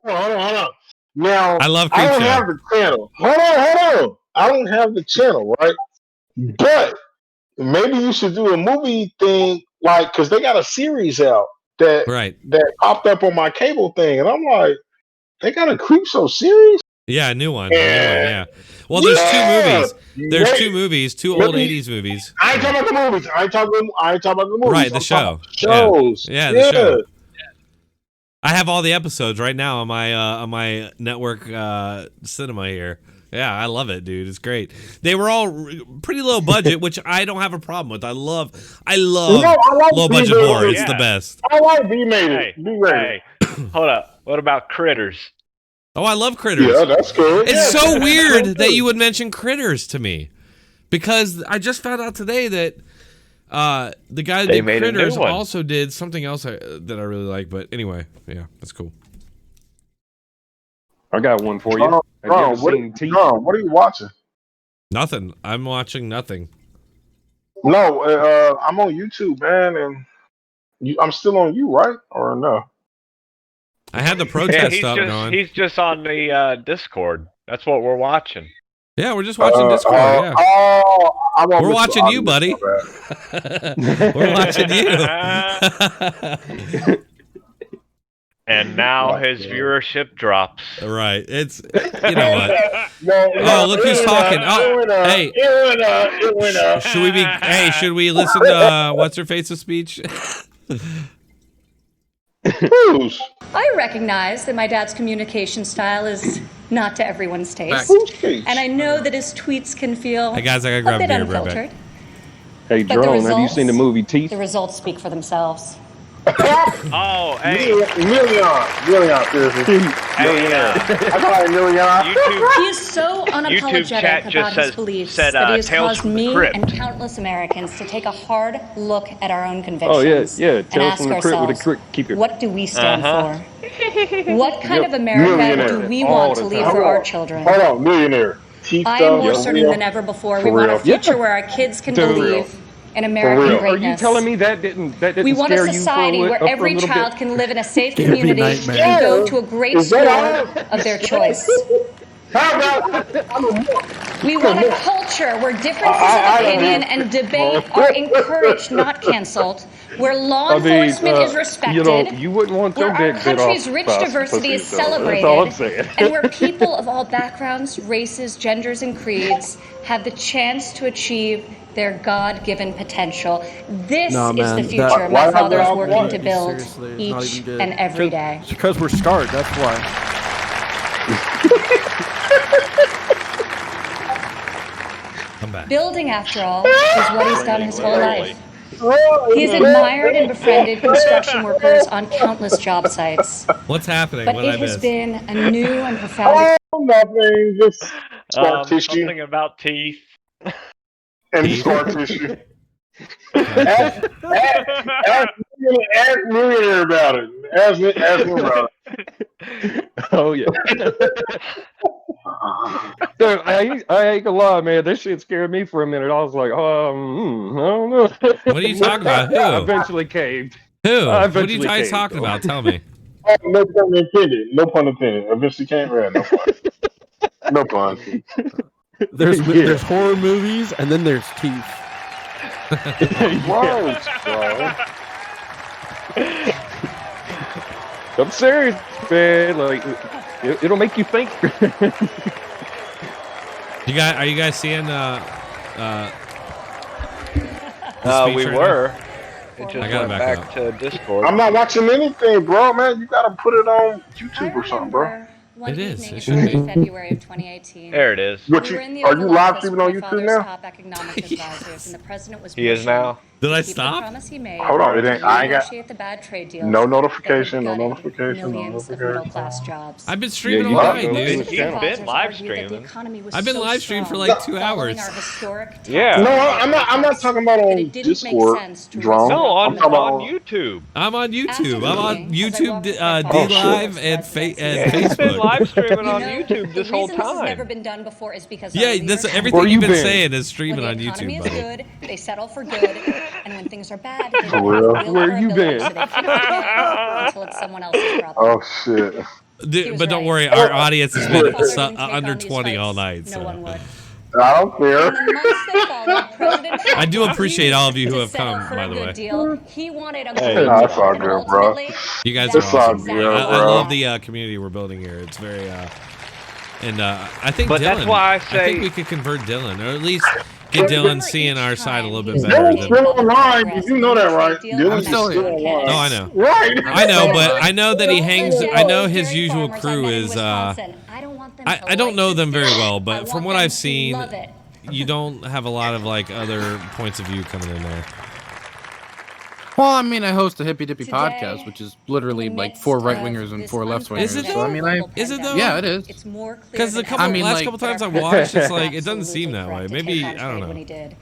S6: Hold on. Now
S8: I love Creep
S6: I don't
S8: Show.
S6: have the channel. Hold on. I don't have the channel, right? But maybe you should do a movie thing, like, because they got a series out that popped up on my cable thing, and I'm like, they got a Creep Show series?
S8: Yeah, a new one. Yeah. Well, there's two movies. There's two movies, two old 80s movies.
S6: I ain't talking about the movies. I ain't talking about the movies.
S8: Right, the show.
S6: Shows.
S8: Yeah, the show. I have all the episodes right now on my network cinema here. Yeah, I love it, dude. It's great. They were all pretty low budget, which I don't have a problem with. I love low budget horror. It's the best.
S6: I like B-rated.
S3: Hey, hold up. What about Critters?
S8: Oh, I love Critters.
S6: Yeah, that's good.
S8: It's so weird that you would mention Critters to me, because I just found out today that the guy that did Critters also did something else that I really like. But anyway, yeah, that's cool.
S5: I got one for you. Have you ever seen Teeth?
S6: What are you watching?
S8: Nothing. I'm watching nothing.
S6: No, I'm on YouTube, man, and I'm still on you, right? Or no?
S8: I had the protest
S3: he's
S8: up
S3: just
S8: going.
S3: he's just on the Discord. That's what we're watching.
S8: Yeah, we're just watching Discord. Yeah. We're watching you, buddy. We're watching you.
S3: And now his viewership drops.
S8: Right. It's you know what? Oh, look who's talking. Oh, hey. Should we be? Hey, should we listen to what's her face's speech?
S11: I recognize that my dad's communication style is not to everyone's taste, and I know that his tweets can feel
S8: hey guys, I gotta grab
S11: a bit
S8: beer, right
S11: unfiltered.
S8: back.
S5: Hey,
S11: But the
S5: Drone, have you seen the movie Teeth?
S11: The results speak for themselves.
S3: Oh, hey.
S6: Million, seriously. Millionaire. I call it million.
S11: He is so unapologetic about his beliefs that he has caused me and countless Americans to take a hard look at our own convictions and ask ourselves, what do we stand for? What kind of America do we want to leave for our children?
S6: Hold on, millionaire.
S11: I am more certain than ever before. We want a future where our kids can believe in American greatness.
S5: Are you telling me that didn't
S11: we want a society where every child can live in a safe community and go to a great school of their choice. We want a culture where differences of opinion and debate are encouraged, not canceled, where law enforcement is respected,
S5: you wouldn't want
S11: where our country's rich diversity is celebrated, and where people of all backgrounds, races, genders, and creeds have the chance to achieve their God-given potential. This is the future my father is working to build each and every day.
S12: It's because we're scarred, that's why.
S8: I'm back.
S11: Building, after all, is what he's done his whole life. He's admired and befriended construction workers on countless job sites.
S8: What's happening?
S11: But
S8: what
S11: it has been a new and profound...
S6: Nothing, just scar tissue.
S3: Something about teeth.
S6: And scar tissue. Ask millionaire about it. Ask me about it.
S5: Oh yeah. So, I ain't gonna lie, man. This shit scared me for a minute. I was like, I don't know.
S8: What are you talking about? Who?
S5: I eventually caved.
S8: Who? What are you guys talking about? Tell me.
S6: No pun intended. No pun intended. Eventually came around. No pun. No pun.
S12: There's horror movies and then there's teeth.
S6: Gross, bro.
S5: I'm serious, man. Like, it'll make you think.
S8: Are you guys seeing
S3: we were. It just
S8: I got
S3: went
S8: it
S3: back to Discord.
S6: I'm not watching anything, bro, man. You gotta put it on YouTube or something, bro.
S8: It is. It
S11: In
S8: should be.
S11: February of 2018.
S3: There it is.
S6: Are you live streaming on YouTube now?
S11: Top economic advisors, and the president was
S3: He is now.
S8: Did I
S11: keep the
S8: stop?
S11: promise he made
S6: Hold on, it ain't. I ain't got
S11: negotiate the bad trade deals
S6: no
S11: that
S6: notification. No
S11: would gut
S6: notification. No
S11: millions of
S6: notification.
S11: middle-class jobs.
S8: I've been streaming
S5: you
S8: all
S5: have
S8: night,
S5: to.
S8: dude.
S3: You've been live streaming.
S8: I've been live streaming for like 2 hours.
S3: Yeah.
S6: No, I'm not talking about on Discord, Drone.
S3: No,
S6: I'm
S3: on
S6: talking about
S3: YouTube.
S8: I'm on YouTube. I'm on YouTube, D
S6: shit.
S8: Live, and
S3: He's been
S8: Facebook.
S3: live streaming on YouTube this whole
S11: The reason this has never
S3: time.
S11: been done before is because
S8: Yeah,
S11: our
S8: that's
S11: leaders
S8: everything
S5: Where
S8: you've
S5: you
S8: been
S5: been?
S8: saying is
S11: when
S8: streaming
S11: the
S8: on
S11: economy
S8: YouTube,
S11: is
S8: buddy.
S11: good, they settle for good, and when things are bad, they
S6: For
S11: don't
S6: real?
S11: have the will
S5: Where
S11: or
S5: you
S11: ability,
S5: been?
S11: so they keep paying until it's someone else's problem.
S6: Oh shit.
S8: Dude, but don't
S11: right.
S8: worry, our audience has been
S11: Father didn't take
S8: under
S11: on these
S8: 20 all
S11: fights.
S8: night.
S11: No one
S8: So.
S11: would.
S6: I don't care.
S11: In the months that followed, President Trump
S8: I do appreciate all of you who
S11: to
S8: have
S11: settle
S8: come,
S11: for
S8: by
S11: a
S8: the
S11: good
S8: way.
S11: Deal. He wanted a
S3: Hey,
S11: good
S6: that's
S11: deal,
S6: all
S11: and
S6: good, bro.
S8: You
S11: ultimately,
S8: guys
S11: that's
S8: are
S6: all
S8: awesome.
S6: good,
S8: I
S6: bro.
S8: love the community we're building here. It's very, and I think
S3: But
S8: Dylan.
S3: that's why I
S8: I
S3: say-
S8: think we could convert Dylan, or at least get Dylan seeing our side a little bit better.
S6: Dylan's
S8: Than,
S6: still online. You know that, right?
S11: I'm
S6: Dylan's
S8: still
S6: still
S8: here.
S6: online.
S8: oh, I know.
S6: Right.
S8: I know, but I know that he hangs. I know his
S11: Dairy
S8: usual
S11: farmers
S8: crew
S11: I met in
S8: is.
S11: Wisconsin. I don't want them to
S8: I don't
S11: like
S8: know
S11: this
S8: them very
S11: deal.
S8: well,
S11: I
S8: but
S11: want
S8: from what
S11: them
S8: I've
S11: to
S8: seen,
S11: love it.
S8: you don't have a lot of like other points of view coming in there.
S7: Well, I mean, I host a Hippy Dippy
S11: Today,
S7: podcast, which is literally
S11: in the
S7: like
S11: midst
S7: 4
S11: of
S7: right wingers and
S11: this
S7: 4 left wingers.
S8: Is it
S7: So I mean, I
S8: Is it though?
S7: yeah, it is.
S11: It's more clear
S8: Because the
S11: than
S8: couple
S11: ever
S7: I mean,
S8: last
S7: like-
S8: couple times
S11: that
S8: I've
S11: our
S8: watched,
S11: president
S8: it's like it
S11: was
S8: doesn't seem that way.
S11: absolutely correct to
S8: Maybe
S11: take on
S8: I don't
S11: trade when
S8: know.
S11: he did.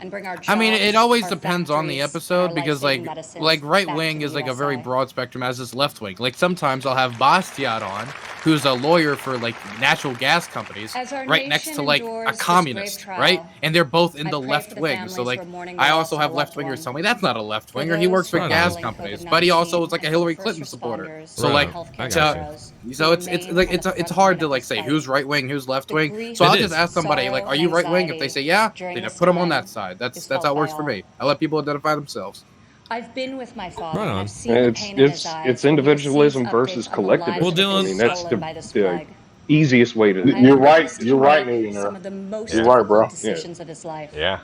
S11: and bring our jobs,
S7: I mean, it always
S11: our
S7: depends on the
S11: factories,
S7: episode
S11: our
S7: because
S11: life-saving medicines
S7: like right
S11: back
S7: wing
S11: to
S7: is
S11: the
S7: like a very
S11: USA.
S7: broad spectrum as is left wing. Like sometimes I'll have Bastiat on, who's a lawyer for like natural gas companies,
S11: As our
S7: right next
S11: nation
S7: to like a
S11: endures this
S7: communist,
S11: grave
S7: right?
S11: trial,
S7: And they're both in
S11: I
S7: the
S11: pray
S7: left
S11: for the
S7: wing.
S11: families
S7: So
S11: who
S7: like
S11: are mourning
S7: I
S11: the
S7: also
S11: loss of
S7: have
S11: a
S7: left
S11: loved
S7: wingers
S11: one.
S7: tell me that's not a left
S11: For
S7: winger. He works
S11: those
S7: for
S11: who are
S7: gas
S11: battling
S7: companies, but he also was like a
S11: COVID-19
S7: Hillary
S11: and for
S7: Clinton
S11: first
S7: supporter.
S11: responders
S7: So
S11: and
S7: like
S11: healthcare
S8: I got you.
S11: heroes
S7: so
S11: who
S7: it's
S11: remain
S7: like
S11: on the
S7: it's
S11: front
S7: hard
S11: line
S7: to
S11: of
S7: like
S11: this
S7: say
S11: fight.
S7: who's right wing, who's left
S11: The
S7: wing.
S11: grief,
S7: So I'll
S8: It
S7: just
S8: is.
S7: ask somebody like,
S11: sorrow,
S7: "Are
S11: and
S7: you right wing?" If they
S11: anxiety
S7: say yeah,
S11: during
S7: then
S11: this
S7: put them on
S11: time
S7: that side.
S11: is
S7: That's
S11: felt
S7: how it
S11: by
S7: works for
S11: all.
S7: me. I let people identify themselves.
S11: I've been with my father
S8: Right
S11: and
S8: on.
S11: I've seen the pain in his eyes
S5: It's
S11: when he receives
S5: individualism
S11: updates
S5: versus
S11: on the lives
S5: collectivism.
S8: Well,
S11: that have
S8: Dylan,
S5: I
S11: been
S5: mean, that's
S11: stolen by this
S5: the
S11: plague.
S5: easiest way to.
S11: I
S6: You're
S11: have
S6: right.
S11: witnessed
S6: You're
S11: him
S6: right,
S11: make
S6: Millionaire.
S11: some of the most
S6: You're right,
S11: difficult
S6: bro.
S11: decisions of his life.
S3: Yeah.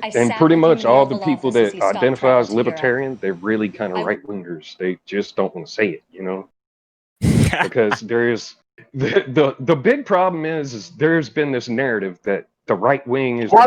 S11: I
S5: And
S11: sat
S5: pretty
S11: with him
S5: much
S11: in the
S5: all the
S11: Oval
S5: people
S11: Office as
S5: that
S11: he stopped
S5: identify
S11: travel
S5: as
S11: to Europe.
S5: libertarian, they're really kind of
S11: I-
S5: right wingers. They just don't want to say it, you know, because there's the big problem is there's been this narrative that the right wing is
S6: Why
S5: the